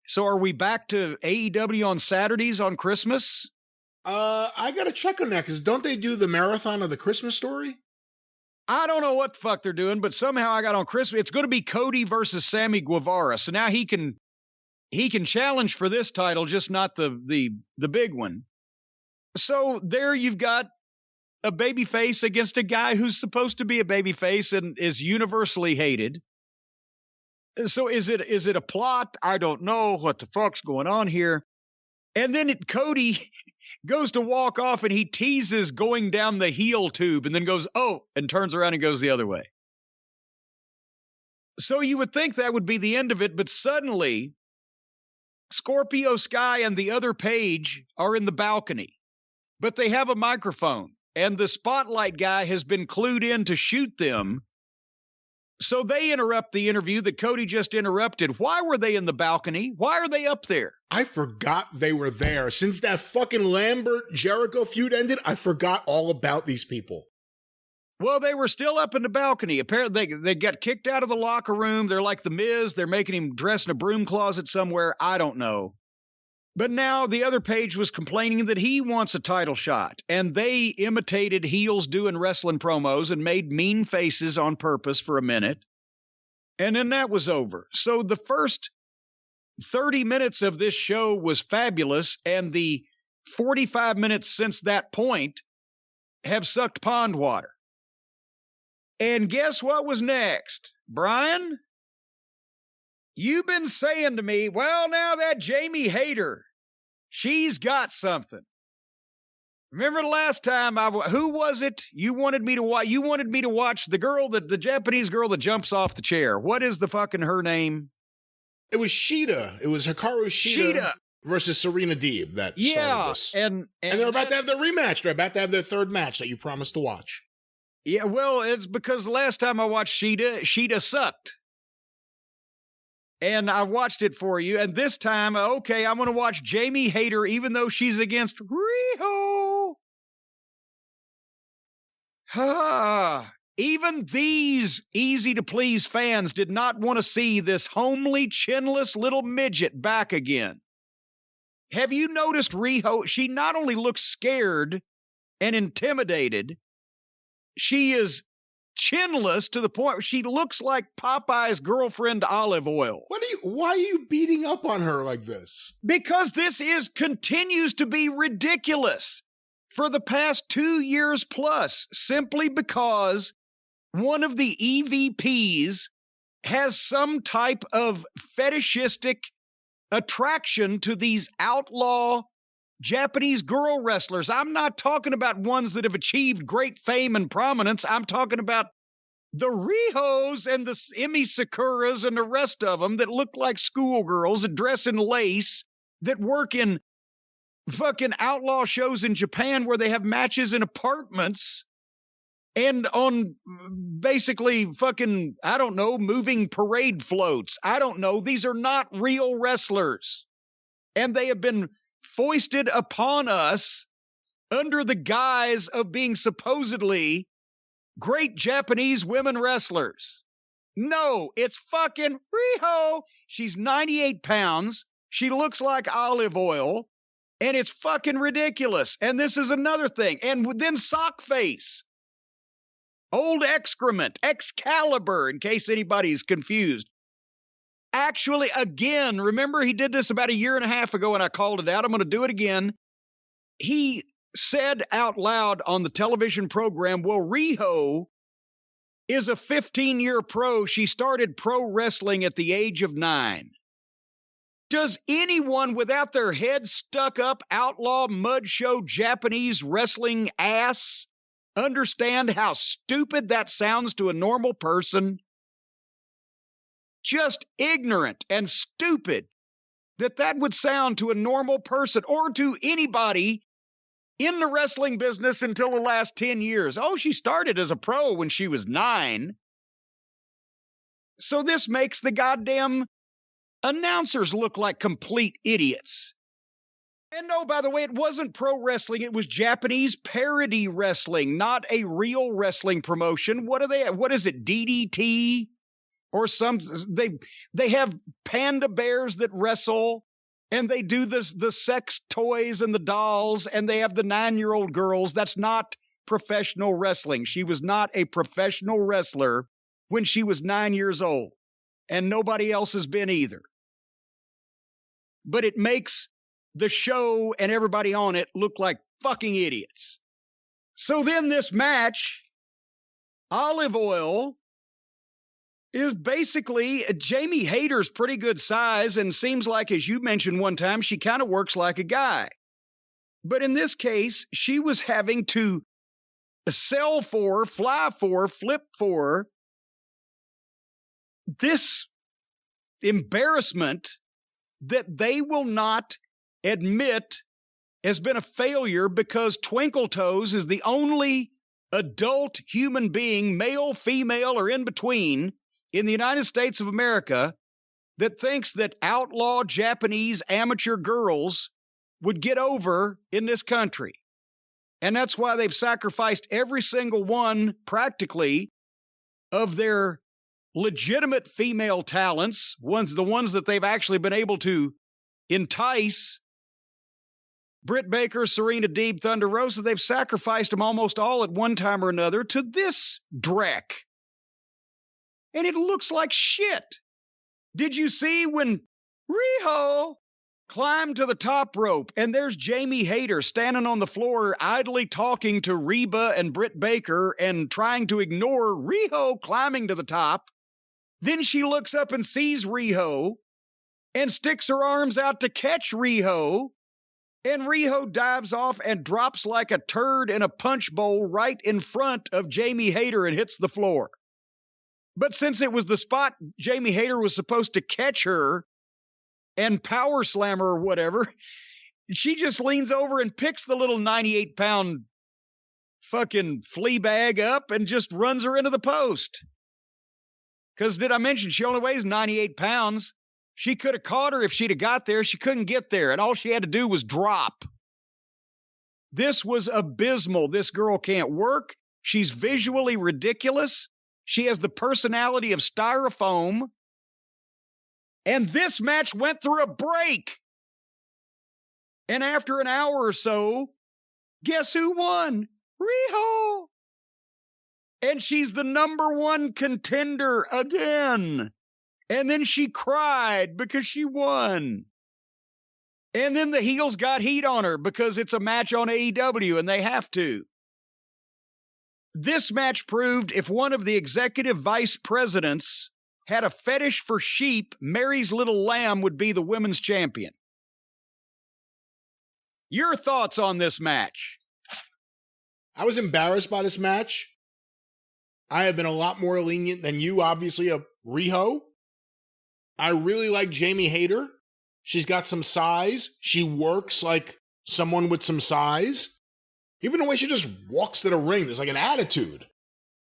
So are we back to AEW on Saturdays on Christmas? I got to check on that, because don't they do the marathon of the Christmas story? I don't know what the fuck they're doing, but somehow I got on Christmas. It's going to be Cody versus Sammy Guevara. So now he can challenge for this title, just not the big one. So there you've got a babyface against a guy who's supposed to be a babyface and is universally hated. So is it a plot? I don't know what the fuck's going on here. And then Cody goes to walk off and he teases going down the heel tube and then goes, oh, and turns around and goes the other way. So you would think that would be the end of it, but suddenly Scorpio Sky and the other Page are in the balcony, but they have a microphone and the spotlight guy has been clued in to shoot them. So they interrupt the interview that Cody just interrupted. Why were they in the balcony? Why are they up there? I forgot they were there. Since that fucking Lambert-Jericho feud ended, I forgot all about these people. Well, they were still up in the balcony. Apparently, they got kicked out of the locker room. They're like the Miz. They're making him dress in a broom closet somewhere. I don't know. But now the other Page was complaining that he wants a title shot. And they imitated heels doing wrestling promos and made mean faces on purpose for a minute. And then that was over. So the first 30 minutes of this show was fabulous. And the 45 minutes since that point have sucked pond water. And guess what was next? Brian? You've been saying to me, well, now that Jamie Hayter, she's got something. Remember the last time who was it? You wanted me to watch. You wanted me to watch the girl the Japanese girl that jumps off the chair. What is the fucking her name? It was Shida. It was Hikaru Shida versus Serena Deeb that started this. And they're about to have their rematch. They're about to have their third match that you promised to watch. Yeah, well, it's because the last time I watched Shida sucked. And I watched it for you. And this time, okay, I'm going to watch Jamie Hayter, even though she's against Riho. Even these easy-to-please fans did not want to see this homely, chinless little midget back again. Have you noticed Riho? She not only looks scared and intimidated, she is chinless to the point where she looks like Popeye's girlfriend Olive Oil. Why are you beating up on her like this? Because this continues to be ridiculous for the past 2 years plus, simply because one of the EVPs has some type of fetishistic attraction to these outlaw Japanese girl wrestlers. I'm not talking about ones that have achieved great fame and prominence. I'm talking about the Rihos and the Emi Sakuras and the rest of them that look like schoolgirls that dress in lace, that work in fucking outlaw shows in Japan where they have matches in apartments and on basically fucking, I don't know, moving parade floats. I don't know. These are not real wrestlers. And they have been foisted upon us under the guise of being supposedly great Japanese women wrestlers. No, it's fucking Riho. She's 98 pounds. She looks like olive oil, and it's fucking ridiculous. And this is another thing. And then Sockface, old excrement, Excalibur, in case anybody's confused. Actually, again, remember he did this about a year and a half ago and I called it out. I'm going to do it again. He said out loud on the television program, well, Riho is a 15-year pro. She started pro wrestling at the age of 9. Does anyone without their head stuck up outlaw mud show Japanese wrestling ass understand how stupid that sounds to a normal person? Just ignorant and stupid that would sound to a normal person or to anybody in the wrestling business until the last 10 years. Oh, she started as a pro when she was 9. So this makes the goddamn announcers look like complete idiots. And no, by the way, it wasn't pro wrestling. It was Japanese parody wrestling, not a real wrestling promotion. What is it, DDT? Or they have panda bears that wrestle, and they do the sex toys and the dolls, and they have the 9-year-old girls. That's not professional wrestling. She was not a professional wrestler when she was 9 years old, and nobody else has been either. But it makes the show and everybody on it look like fucking idiots. So then this match, Olive Oil is basically Jamie Hayter's pretty good size and seems like, as you mentioned one time, she kind of works like a guy. But in this case, she was having to sell for, fly for, flip for this embarrassment that they will not admit has been a failure, because Twinkle Toes is the only adult human being, male, female, or in between, in the United States of America that thinks that outlaw Japanese amateur girls would get over in this country. And that's why they've sacrificed every single one, practically, of their legitimate female talents, the ones that they've actually been able to entice. Britt Baker, Serena Deeb, Thunder Rosa, they've sacrificed them almost all at one time or another to this dreck. And it looks like shit. Did you see when Riho climbed to the top rope and there's Jamie Hayter standing on the floor idly talking to Reba and Britt Baker and trying to ignore Riho climbing to the top? Then she looks up and sees Riho and sticks her arms out to catch Riho. And Riho dives off and drops like a turd in a punch bowl right in front of Jamie Hayter and hits the floor. But since it was the spot Jamie Hayter was supposed to catch her and power slam her or whatever, she just leans over and picks the little 98-pound fucking flea bag up and just runs her into the post. Because did I mention she only weighs 98 pounds? She could have caught her if she'd have got there. She couldn't get there, and all she had to do was drop. This was abysmal. This girl can't work. She's visually ridiculous. She has the personality of styrofoam. And this match went through a break. And after an hour or so, guess who won? Riho. And she's the number one contender again. And then she cried because she won. And then the heels got heat on her because it's a match on AEW and they have to. This match proved if one of the executive vice presidents had a fetish for sheep, Mary's Little Lamb would be the women's champion. Your thoughts on this match? I was embarrassed by this match. I have been a lot more lenient than you, obviously, of Riho. I really like Jamie Hayter. She's got some size. She works like someone with some size. Even the way she just walks to the ring, there's like an attitude.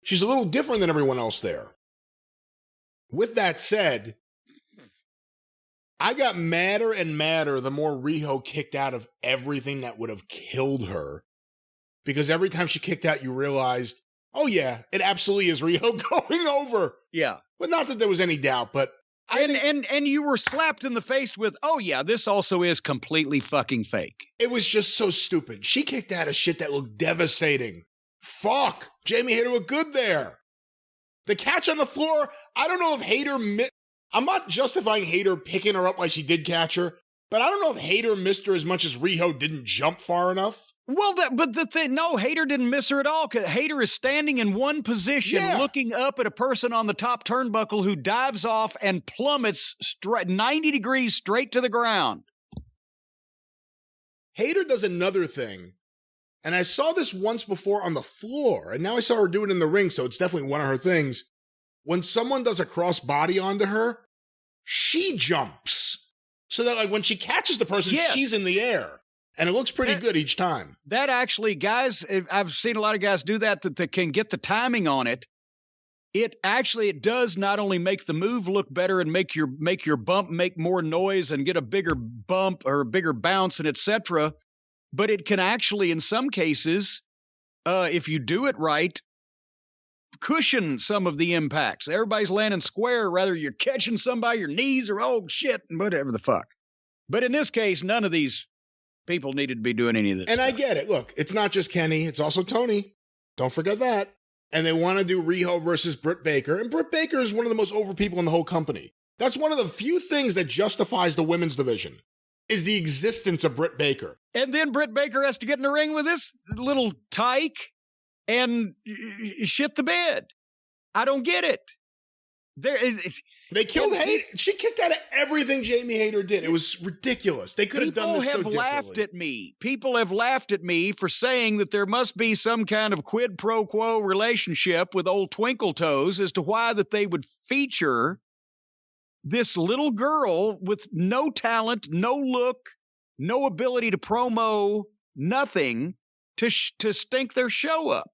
She's a little different than everyone else there. With that said, I got madder and madder the more Riho kicked out of everything that would have killed her. Because every time she kicked out, you realized, oh yeah, it absolutely is Riho going over. Yeah. But not that there was any doubt, but And you were slapped in the face with, oh yeah, this also is completely fucking fake. It was just so stupid. She kicked out of shit that looked devastating. Fuck. Jamie Hayter looked good there. The catch on the floor, I don't know if Hayter I'm not justifying Hayter picking her up like she did catch her, but I don't know if Hayter missed her as much as Riho didn't jump far enough. Well, no, Hayter didn't miss her at all. Because Hayter is standing in one position, looking up at a person on the top turnbuckle who dives off and plummets 90 degrees straight to the ground. Hayter does another thing, and I saw this once before on the floor, and now I saw her do it in the ring, so it's definitely one of her things. When someone does a cross-body onto her, she jumps. So that like when she catches the person, she's in the air. And it looks pretty good each time. That actually, guys, I've seen a lot of guys do that can get the timing on it. It does not only make the move look better and make your bump make more noise and get a bigger bump or a bigger bounce and etc., but it can actually, in some cases, if you do it right, cushion some of the impacts. Everybody's landing square, rather you're catching somebody your knees or oh shit, whatever the fuck. But in this case, none of these people needed to be doing any of this. And stuff. I get it. Look, it's not just Kenny. It's also Tony. Don't forget that. And they want to do Riho versus Britt Baker. And Britt Baker is one of the most over people in the whole company. That's one of the few things that justifies the women's division, is the existence of Britt Baker. And then Britt Baker has to get in the ring with this little tyke and shit the bed. I don't get it. They killed Hayter. She kicked out of everything Jamie Hayter did. It was ridiculous. They could have done this so differently. People have laughed at me. People have laughed at me for saying that there must be some kind of quid pro quo relationship with old Twinkle Toes as to why that they would feature this little girl with no talent, no look, no ability to promo, nothing to stink their show up.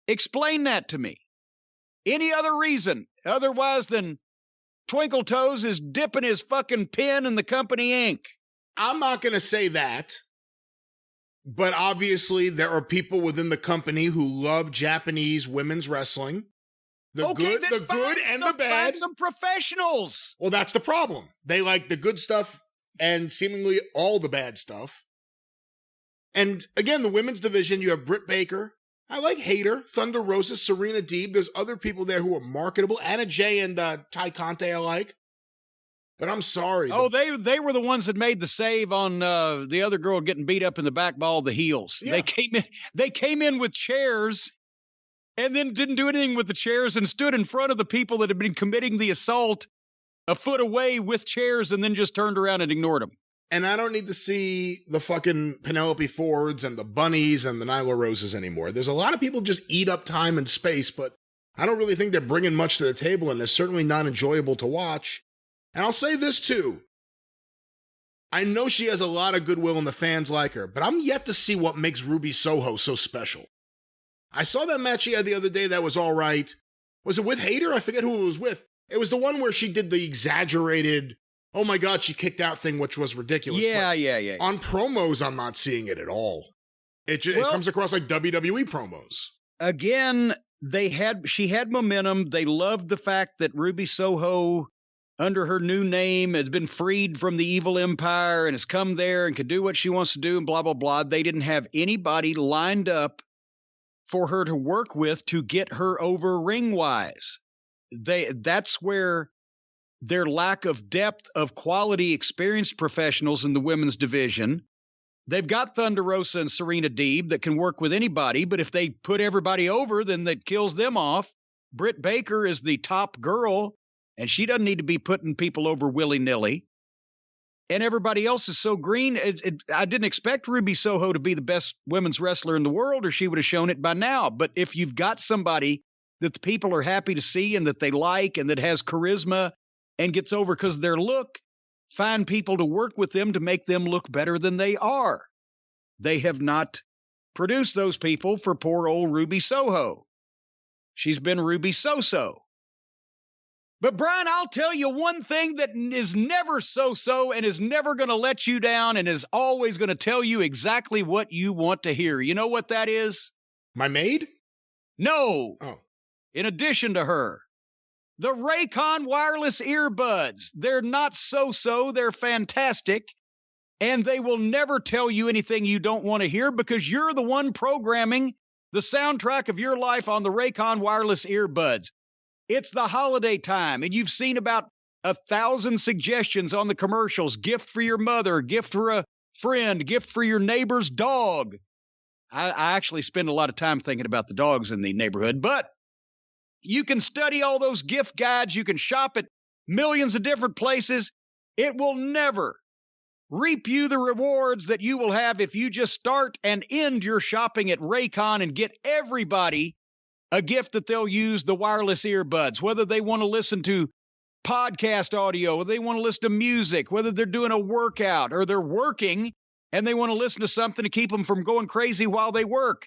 Explain that to me. Any other reason otherwise than Twinkle Toes is dipping his fucking pen in the company ink? I'm not going to say that, but obviously there are people within the company who love Japanese women's wrestling. The good and the bad. Find some professionals. Well, that's the problem. They like the good stuff and seemingly all the bad stuff. And again, the women's division, you have Britt Baker. I like Hayter, Thunder Rosa, Serena Deeb. There's other people there who are marketable. Anna Jay and Ty Conte I like. But I'm sorry. Oh, they were the ones that made the save on the other girl getting beat up in the back by all the heels. Yeah. They came in with chairs and then didn't do anything with the chairs and stood in front of the people that had been committing the assault a foot away with chairs and then just turned around and ignored them. And I don't need to see the fucking Penelope Fords and the Bunnies and the Nyla Roses anymore. There's a lot of people just eat up time and space, but I don't really think they're bringing much to the table, and they're certainly not enjoyable to watch. And I'll say this too. I know she has a lot of goodwill and the fans like her, but I'm yet to see what makes Ruby Soho so special. I saw that match she had the other day that was all right. Was it with Hayter? I forget who it was with. It was the one where she did the exaggerated, oh my God, she kicked out thing, which was ridiculous. Yeah. On promos, I'm not seeing it at all. It comes across like WWE promos. Again, she had momentum. They loved the fact that Ruby Soho, under her new name, has been freed from the evil empire and has come there and can do what she wants to do and blah, blah, blah. They didn't have anybody lined up for her to work with to get her over ring-wise. That's where their lack of depth of quality experienced professionals in the women's division. They've got Thunder Rosa and Serena Deeb that can work with anybody, but if they put everybody over, then that kills them off. Britt Baker is the top girl, and she doesn't need to be putting people over willy-nilly. And everybody else is so green. I didn't expect Ruby Soho to be the best women's wrestler in the world, or she would have shown it by now. But if you've got somebody that the people are happy to see and that they like and that has charisma and gets over because of their look, find people to work with them to make them look better than they are. They have not produced those people for poor old Ruby Soho. She's been Ruby So-So. But, Brian, I'll tell you one thing that is never so-so and is never going to let you down and is always going to tell you exactly what you want to hear. You know what that is? My maid? No. Oh. In addition to her. The Raycon wireless earbuds. They're not so-so. They're fantastic. And they will never tell you anything you don't want to hear because you're the one programming the soundtrack of your life on the Raycon wireless earbuds. It's the holiday time, and you've seen about 1,000 suggestions on the commercials. Gift for your mother, gift for a friend, gift for your neighbor's dog. I actually spend a lot of time thinking about the dogs in the neighborhood, but you can study all those gift guides. You can shop at millions of different places. It will never reap you the rewards that you will have if you just start and end your shopping at Raycon and get everybody a gift that they'll use, the wireless earbuds, whether they want to listen to podcast audio, or they want to listen to music, whether they're doing a workout or they're working and they want to listen to something to keep them from going crazy while they work.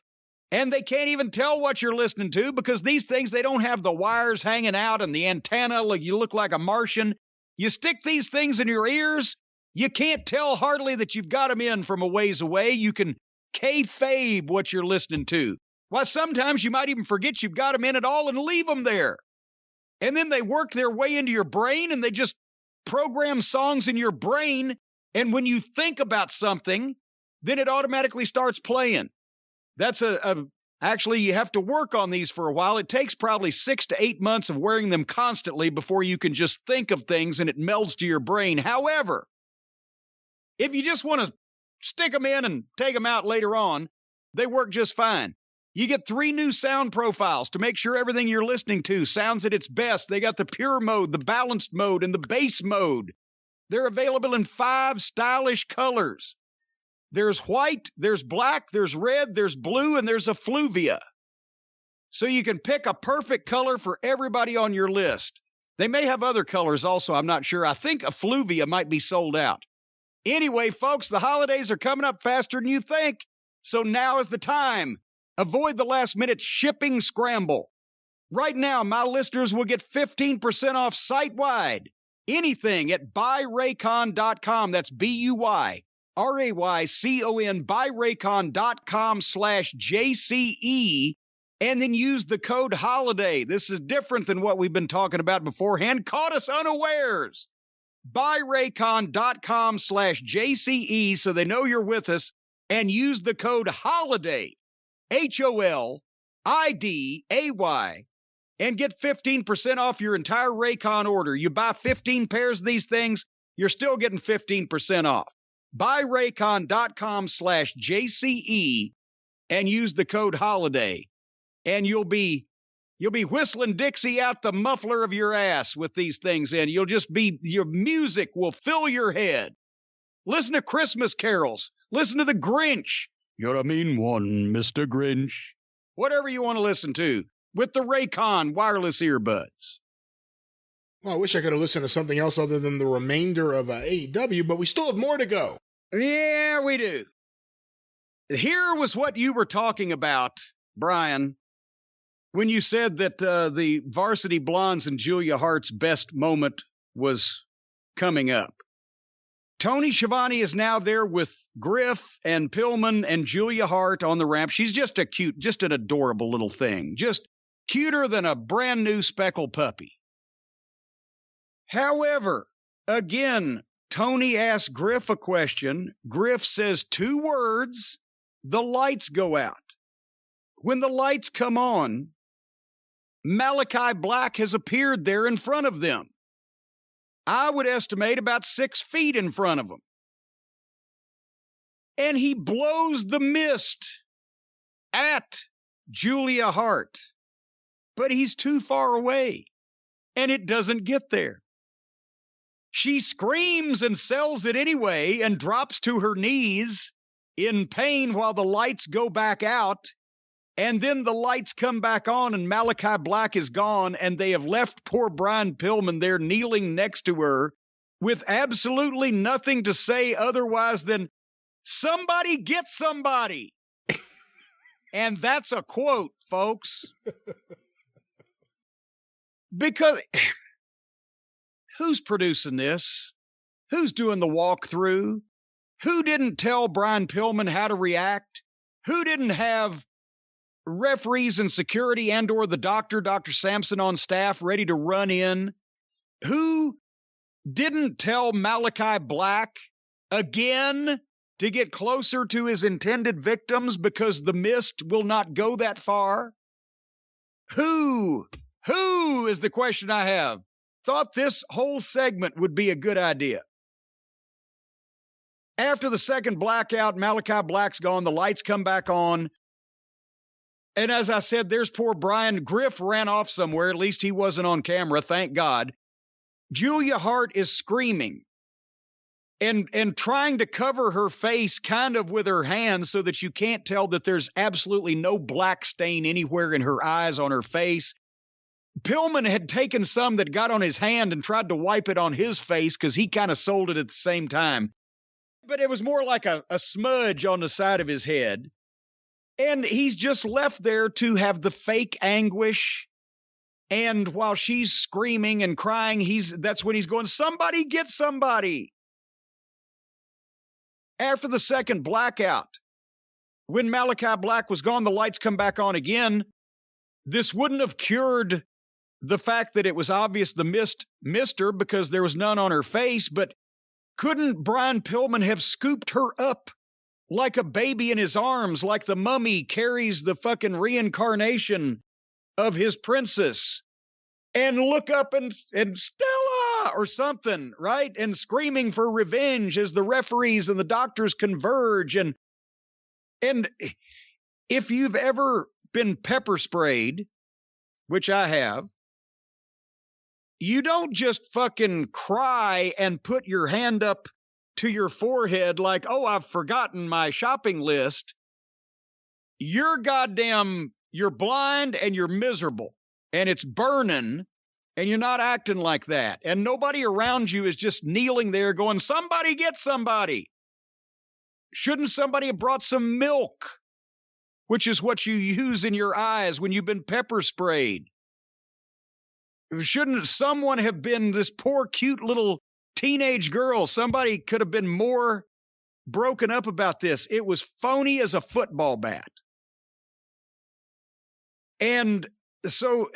And they can't even tell what you're listening to because these things, they don't have the wires hanging out and the antenna, like you look like a Martian. You stick these things in your ears, you can't tell hardly that you've got them in from a ways away. You can kayfabe what you're listening to. Why, sometimes you might even forget you've got them in at all and leave them there. And then they work their way into your brain and they just program songs in your brain. And when you think about something, then it automatically starts playing. That's actually, you have to work on these for a while. It takes probably 6 to 8 months of wearing them constantly before you can just think of things and it melds to your brain. However, if you just want to stick them in and take them out later on, they work just fine. You get 3 new sound profiles to make sure everything you're listening to sounds at its best. They got the pure mode, the balanced mode, and the bass mode. They're available in 5 stylish colors. There's white, there's black, there's red, there's blue, and there's effluvia. So you can pick a perfect color for everybody on your list. They may have other colors also, I'm not sure. I think effluvia might be sold out. Anyway, folks, the holidays are coming up faster than you think, so now is the time. Avoid the last-minute shipping scramble. Right now, my listeners will get 15% off site-wide. Anything at buyraycon.com. That's BUYRAYCON, buyraycon.com/JCE, and then use the code HOLIDAY. This is different than what we've been talking about beforehand. Caught us unawares. Buyraycon.com/JCE so they know you're with us, and use the code HOLIDAY, HOLIDAY, and get 15% off your entire Raycon order. You buy 15 pairs of these things, you're still getting 15% off. Buyraycon.com/JCE and use the code HOLIDAY, and you'll be whistling Dixie out the muffler of your ass with these things in. Your music will fill your head. Listen to Christmas carols. Listen to the Grinch. You're a mean one, Mr. Grinch. Whatever you want to listen to with the Raycon wireless earbuds. Well, I wish I could have listened to something else other than the remainder of AEW, but we still have more to go. Yeah, we do. Here was what you were talking about, Brian, when you said that the Varsity Blondes and Julia Hart's best moment was coming up. Tony Schiavone is now there with Griff and Pillman and Julia Hart on the ramp. She's just an adorable little thing. Just cuter than a brand new speckled puppy. However, again, Tony asks Griff a question. Griff says 2 words. The lights go out. When the lights come on, Malakai Black has appeared there in front of them. I would estimate about 6 feet in front of them. And he blows the mist at Julia Hart. But he's too far away, and it doesn't get there. She screams and sells it anyway and drops to her knees in pain while the lights go back out. And then the lights come back on and Malakai Black is gone, and they have left poor Brian Pillman there kneeling next to her with absolutely nothing to say otherwise than, somebody get somebody. And that's a quote, folks. Because who's producing this? Who's doing the walkthrough? Who didn't tell Brian Pillman how to react? Who didn't have referees and security and or the doctor, Dr. Sampson, on staff ready to run in? Who didn't tell Malakai Black again to get closer to his intended victims because the mist will not go that far? Who is the question I have? Thought this whole segment would be a good idea. After the second blackout, Malakai Black's gone. The lights come back on. And as I said, there's poor Brian. Griff ran off somewhere. At least he wasn't on camera, thank God. Julia Hart is screaming and trying to cover her face kind of with her hands so that you can't tell that there's absolutely no black stain anywhere in her eyes, on her face. Pillman had taken some that got on his hand and tried to wipe it on his face because he kind of sold it at the same time. But it was more like a smudge on the side of his head. And he's just left there to have the fake anguish. And while she's screaming and crying, that's when he's going, somebody get somebody. After the second blackout, when Malakai Black was gone, the lights come back on again. This wouldn't have cured the fact that it was obvious the mist missed her because there was none on her face, but couldn't Brian Pillman have scooped her up like a baby in his arms, like the mummy carries the fucking reincarnation of his princess, and look up and Stella or something, right? And screaming for revenge as the referees and the doctors converge. And if you've ever been pepper sprayed, which I have, you don't just fucking cry and put your hand up to your forehead like, oh, I've forgotten my shopping list. You're blind and you're miserable and it's burning and you're not acting like that. And nobody around you is just kneeling there going, somebody get somebody. Shouldn't somebody have brought some milk, which is what you use in your eyes when you've been pepper sprayed? Shouldn't someone have been this poor, cute little teenage girl? Somebody could have been more broken up about this. It was phony as a football bat. And so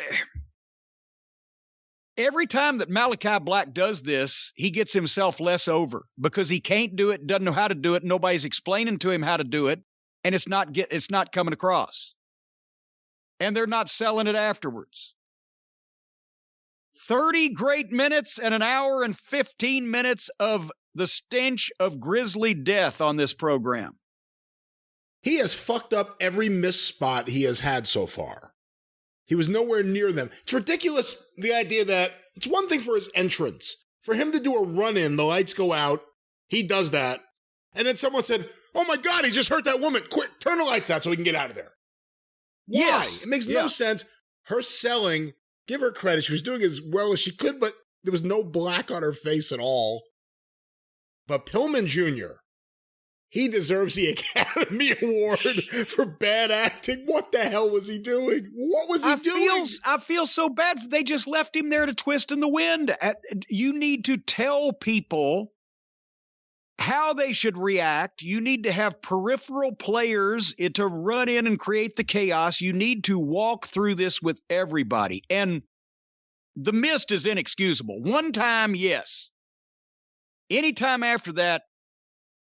every time that Malakai Black does this, he gets himself less over because he can't do it, doesn't know how to do it. Nobody's explaining to him how to do it, and it's not coming across. And they're not selling it afterwards. 30 great minutes and an hour and 15 minutes of the stench of grisly death on this program. He has fucked up every missed spot he has had so far. He was nowhere near them. It's ridiculous, the idea that it's one thing for his entrance. For him to do a run-in, the lights go out, he does that, and then someone said, oh my God, he just hurt that woman. Quick, turn the lights out so we can get out of there. Why? Yes. It makes no sense. Her selling, give her credit, she was doing as well as she could, but there was no black on her face at all. But Pillman Jr., he deserves the Academy Award for bad acting. What the hell was he doing? What was he doing? I feel so bad. They just left him there to twist in the wind. You need to tell people how they should react. You need to have peripheral players to run in and create the chaos. You need to walk through this with everybody. And the mist is inexcusable. One time, yes. Anytime after that,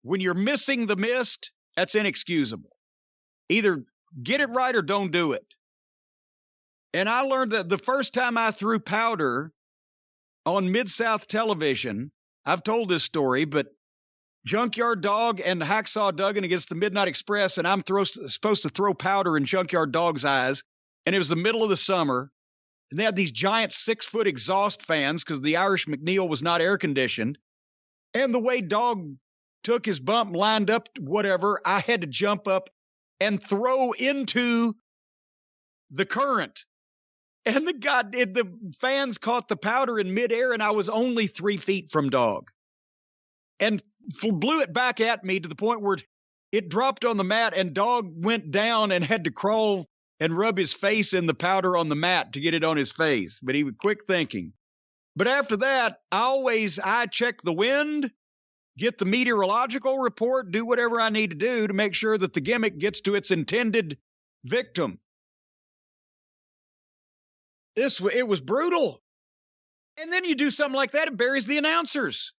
when you're missing the mist, that's inexcusable. Either get it right or don't do it. And I learned that the first time I threw powder on Mid-South television, I've told this story, but Junkyard Dog and Hacksaw Duggan against the Midnight Express, and I'm supposed to throw powder in Junkyard Dog's eyes, and it was the middle of the summer, and they had these giant 6-foot exhaust fans because the Irish McNeil was not air-conditioned, and the way Dog took his bump, lined up, whatever, I had to jump up and throw into the current. And the fans caught the powder in midair, and I was only 3 feet from Dog. And blew it back at me to the point where it dropped on the mat, and Dog went down and had to crawl and rub his face in the powder on the mat to get it on his face. But he was quick thinking. But after that, I check the wind, get the meteorological report, do whatever I need to do to make sure that the gimmick gets to its intended victim. It was brutal. And then you do something like that, it buries the announcers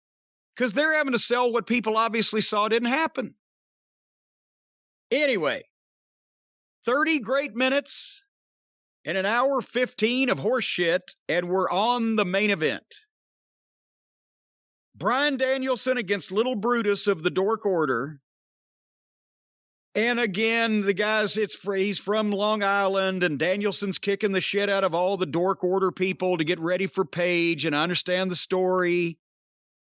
because they're having to sell what people obviously saw didn't happen. Anyway, 30 great minutes and an hour 15 of horse shit, and we're on the main event. Bryan Danielson against Little Brutus of the Dork Order. And again, the guys, he's from Long Island, and Danielson's kicking the shit out of all the Dork Order people to get ready for Paige, and I understand the story.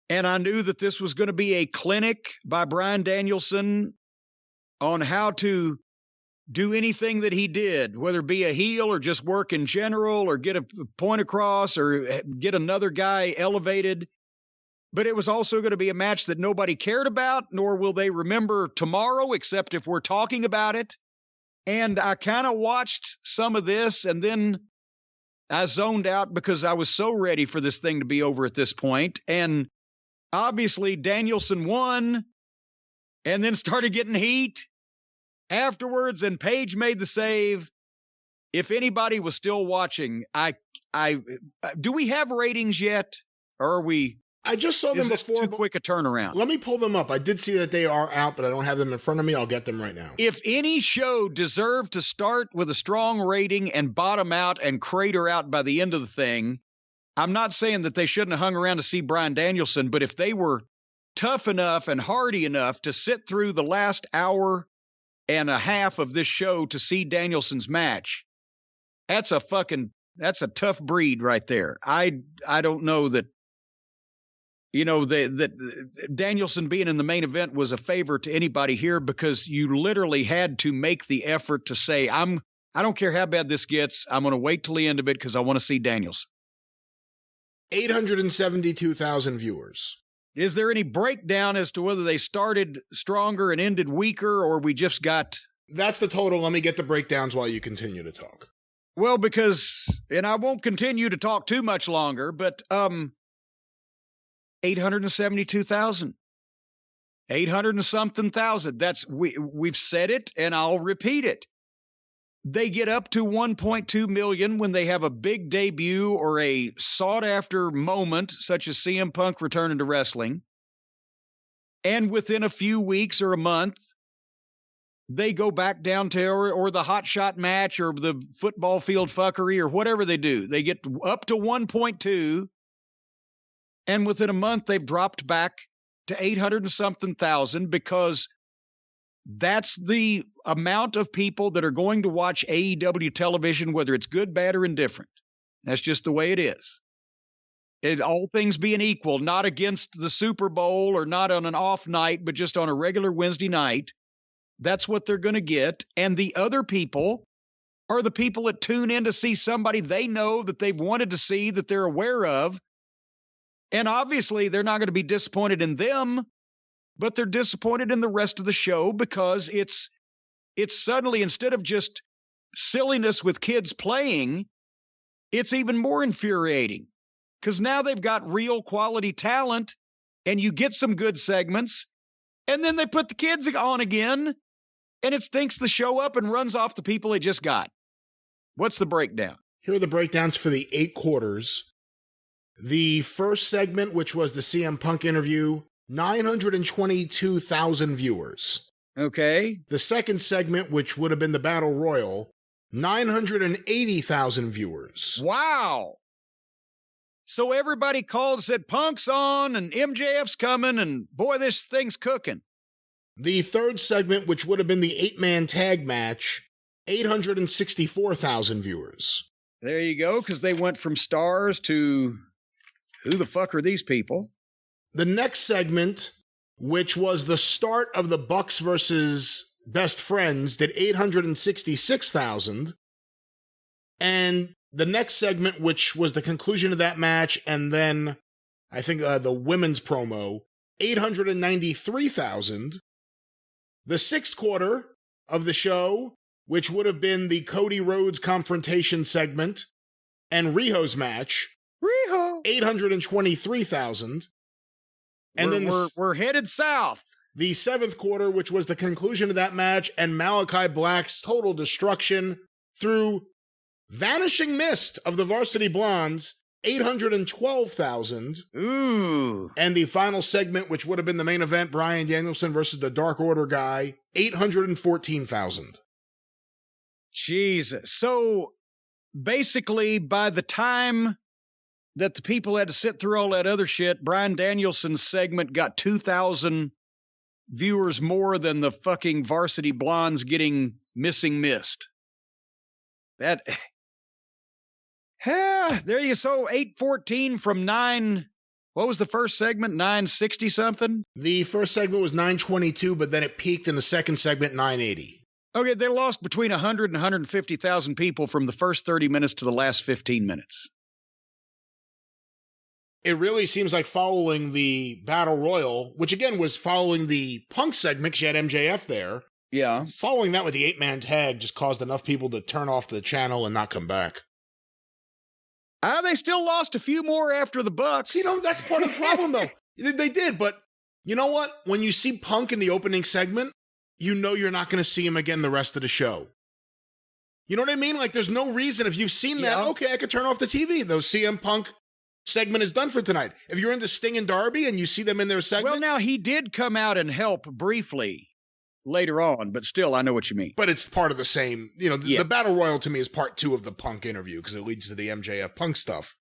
And I knew that this was going to be a clinic by Bryan Danielson on how to do anything that he did, whether it be a heel or just work in general or get a point across or get another guy elevated. But it was also going to be a match that nobody cared about, nor will they remember tomorrow, except if we're talking about it. And I kind of watched some of this, and then I zoned out because I was so ready for this thing to be over at this point. And obviously, Danielson won and then started getting heat afterwards, and Paige made the save. If anybody was still watching, do we have ratings yet? Or are we... I just saw them before. Too quick a turnaround. Let me pull them up. I did see that they are out, but I don't have them in front of me. I'll get them right now. If any show deserved to start with a strong rating and bottom out and crater out by the end of the thing, I'm not saying that they shouldn't have hung around to see Bryan Danielson, but if they were tough enough and hardy enough to sit through the last hour and a half of this show to see Danielson's match, that's a tough breed right there. I don't know that, that Danielson being in the main event was a favor to anybody here, because you literally had to make the effort to say, I don't care how bad this gets. I'm going to wait till the end of it because I want to see Danielson. 872,000 viewers. Is there any breakdown as to whether they started stronger and ended weaker, or we just got... That's the total. Let me get the breakdowns while you continue to talk. Well, because, and I won't continue to talk too much longer, but 872,000. 800 and something thousand. That's, we've said it, and I'll repeat it. They get up to 1.2 million when they have a big debut or a sought-after moment, such as CM Punk returning to wrestling. And within a few weeks or a month, they go back down to, or the hot shot match or the football field fuckery or whatever they do. They get up to 1.2, and within a month, they've dropped back to 800 and something thousand, because that's the amount of people that are going to watch AEW television, whether it's good, bad, or indifferent. That's just the way it is. All things being equal, not against the Super Bowl or not on an off night, but just on a regular Wednesday night. That's what they're going to get. And the other people are the people that tune in to see somebody they know that they've wanted to see, that they're aware of. And obviously, they're not going to be disappointed in them, but they're disappointed in the rest of the show, because it's suddenly, instead of just silliness with kids playing, it's even more infuriating, because now they've got real quality talent, and you get some good segments, and then they put the kids on again, and it stinks the show up and runs off the people they just got. What's the breakdown? Here are the breakdowns for the 8 quarters. The first segment, which was the CM Punk interview, 922,000 viewers. Okay. The second segment, which would have been the Battle Royal, 980,000 viewers. Wow. So everybody called and said, Punk's on and MJF's coming, and boy, this thing's cooking. The third segment, which would have been the 8-man tag match, 864,000 viewers. There you go, because they went from stars to who the fuck are these people? The next segment, which was the start of the Bucks versus Best Friends, did 866,000. And the next segment, which was the conclusion of that match, and then I think the women's promo, 893,000. The sixth quarter of the show, which would have been the Cody Rhodes confrontation segment and Riho's match, 823,000. And we're headed south. The seventh quarter, which was the conclusion of that match, and Malakai Black's total destruction through vanishing mist of the Varsity Blondes, 812,000. Ooh. And the final segment, which would have been the main event, Bryan Danielson versus the Dark Order guy, 814,000. Jesus. So basically, by the time that the people had to sit through all that other shit, Bryan Danielson's segment got 2,000 viewers more than the fucking Varsity Blondes getting Missing Mist. That... there you go. 814 from 9. What was the first segment? 960 something? The first segment was 922, but then it peaked in the second segment, 980. Okay, they lost between 100 and 150,000 people from the first 30 minutes to the last 15 minutes. It really seems like following the Battle Royal, which again was following the Punk segment, 'cause you had MJF there. Yeah. Following that with the 8-man tag just caused enough people to turn off the channel and not come back. They still lost a few more after the Bucks. See, that's part of the problem, though. They did, but you know what? When you see Punk in the opening segment, you know you're not going to see him again the rest of the show. You know what I mean? Like, there's no reason. If you've seen that, okay, I could turn off the TV. The CM Punk segment is done for tonight. If you're into Sting and Darby and you see them in their segment... Well, now, he did come out and help briefly later on, but still, I know what you mean. But it's part of the same... The Battle Royal to me is part 2 of the Punk interview because it leads to the MJF Punk stuff.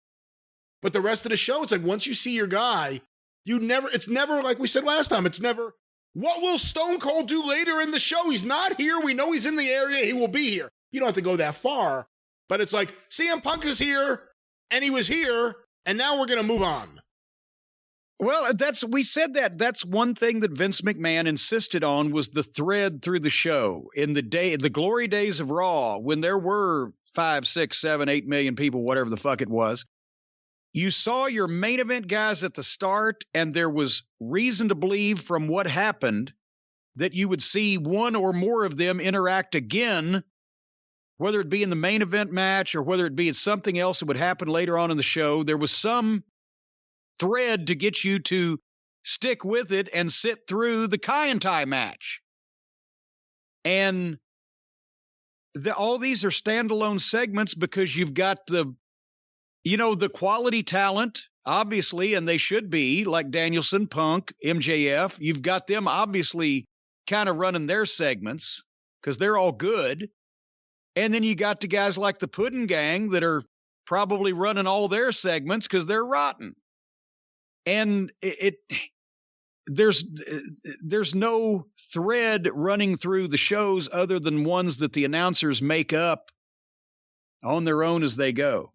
But the rest of the show, it's like once you see your guy, it's never, like we said last time, it's never What will Stone Cold do later in the show? He's not here. We know he's in the area. He will be here. You don't have to go that far. But it's like, CM Punk is here, and he was here, and now we're going to move on. Well, we said that's one thing that Vince McMahon insisted on was the thread through the show. In the glory days of Raw, when there were 5, 6, 7, 8 million people, whatever the fuck it was, you saw your main event guys at the start, and there was reason to believe from what happened that you would see one or more of them interact again, whether it be in the main event match or whether it be in something else that would happen later on in the show. There was some thread to get you to stick with it and sit through the Kai and Tai match. And all these are standalone segments because you've got the quality talent, obviously, and they should be, like Danielson, Punk, MJF. You've got them obviously kind of running their segments because they're all good. And then you got the guys like the Puddin' Gang that are probably running all their segments because they're rotten. And there's no thread running through the shows other than ones that the announcers make up on their own as they go.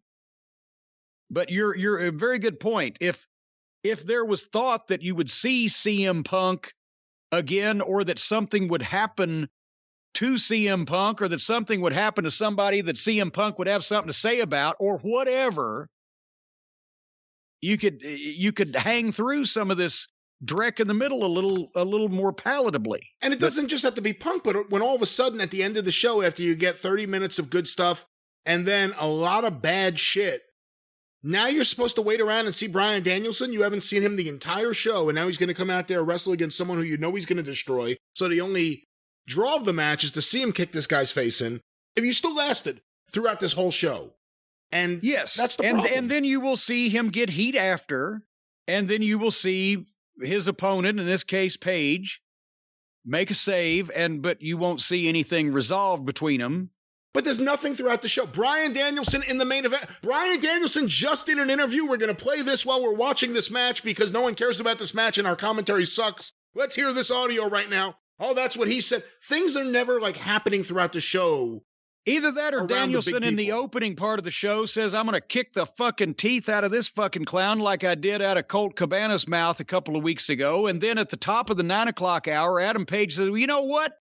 But you're a very good point. If there was thought that you would see CM Punk again, or that something would happen to CM Punk, or that something would happen to somebody that CM Punk would have something to say about, or whatever, you could hang through some of this dreck in the middle a little more palatably. And it doesn't just have to be Punk, but when all of a sudden at the end of the show, after you get 30 minutes of good stuff and then a lot of bad shit, now you're supposed to wait around and see Bryan Danielson. You haven't seen him the entire show, and now he's going to come out there and wrestle against someone who you know he's going to destroy. So the only draw of the match is to see him kick this guy's face in. If you still lasted throughout this whole show. And yes, that's the problem. And then you will see him get heat after, and then you will see his opponent, in this case Paige, make a save, but you won't see anything resolved between them. But there's nothing throughout the show. Bryan Danielson in the main event. Bryan Danielson just did an interview. We're going to play this while we're watching this match because no one cares about this match and our commentary sucks. Let's hear this audio right now. Oh, that's what he said. Things are never like happening throughout the show. Either that or Danielson in the opening part of the show says, I'm going to kick the fucking teeth out of this fucking clown like I did out of Colt Cabana's mouth a couple of weeks ago. And then at the top of the 9 o'clock hour, Adam Page says, well, you know what?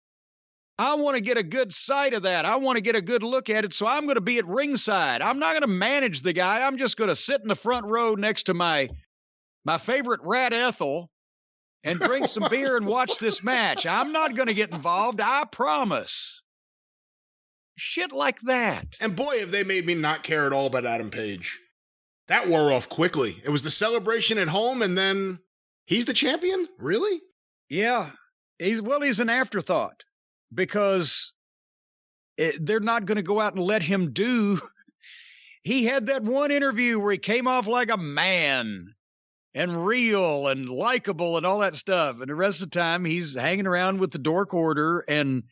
I want to get a good sight of that. I want to get a good look at it, so I'm going to be at ringside. I'm not going to manage the guy. I'm just going to sit in the front row next to my favorite rat Ethel and drink some beer and watch this match. I'm not going to get involved. I promise. Shit like that. And boy, have they made me not care at all about Adam Page. That wore off quickly. It was the celebration at home, and then he's the champion? Really? Yeah. He's an afterthought. Because they're not going to go out and let him do. He had that one interview where he came off like a man and real and likable and all that stuff. And the rest of the time, he's hanging around with the Dork Order and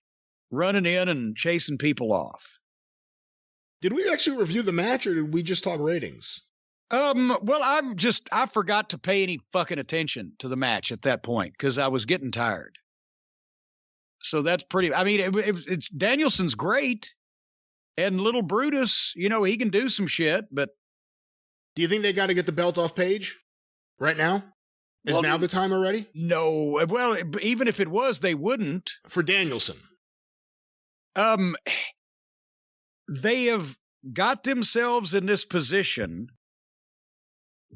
running in and chasing people off. Did we actually review the match, or did we just talk ratings? Well, I forgot to pay any fucking attention to the match at that point because I was getting tired. So that's pretty, I mean, it's Danielson's great, and little Brutus, he can do some shit, but. Do you think they got to get the belt off Page right now? Is now the time already? No. Well, even if it was, they wouldn't. For Danielson. They have got themselves in this position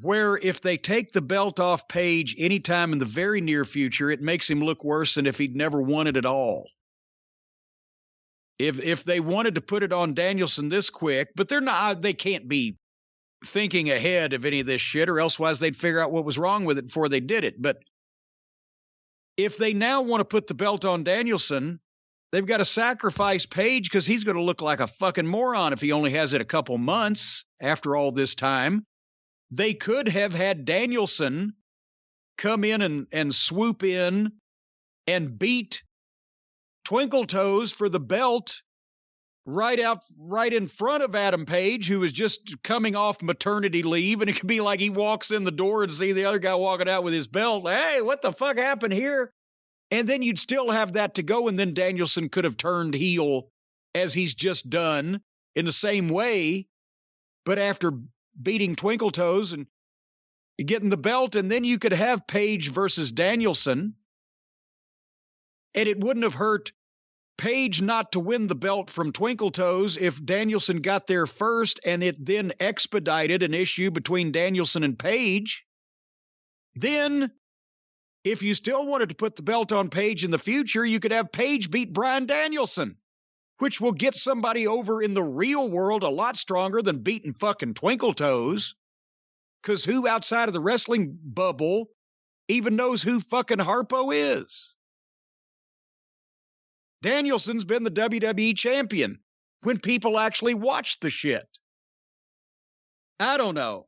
where if they take the belt off Page anytime in the very near future, it makes him look worse than if he'd never won it at all. If they wanted to put it on Danielson this quick, but they can't be thinking ahead of any of this shit, or elsewise they'd figure out what was wrong with it before they did it. But if they now want to put the belt on Danielson, they've got to sacrifice Page because he's going to look like a fucking moron if he only has it a couple months after all this time. They could have had Danielson come in and swoop in and beat Twinkle Toes for the belt right in front of Adam Page, who was just coming off maternity leave. And it could be like he walks in the door and see the other guy walking out with his belt. Hey, what the fuck happened here? And then you'd still have that to go, and then Danielson could have turned heel as he's just done in the same way, but after beating Twinkle Toes and getting the belt, and then you could have Page versus Danielson, and it wouldn't have hurt Page not to win the belt from Twinkle Toes if Danielson got there first, and it then expedited an issue between Danielson and Page. Then, if you still wanted to put the belt on Page in the future, you could have Page beat Bryan Danielson, which will get somebody over in the real world a lot stronger than beating fucking Twinkle Toes. Because who outside of the wrestling bubble even knows who fucking Harpo is? Danielson's been the WWE champion when people actually watch the shit. I don't know.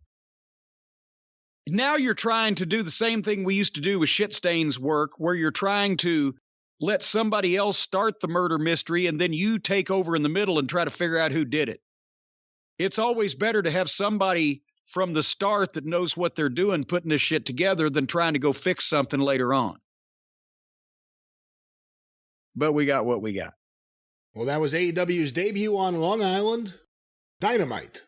Now you're trying to do the same thing we used to do with Shitstain's work, where you're trying to let somebody else start the murder mystery and then you take over in the middle and try to figure out who did it. It's always better to have somebody from the start that knows what they're doing putting this shit together than trying to go fix something later on. But we got what we got. Well, that was AEW's debut on Long Island, Dynamite.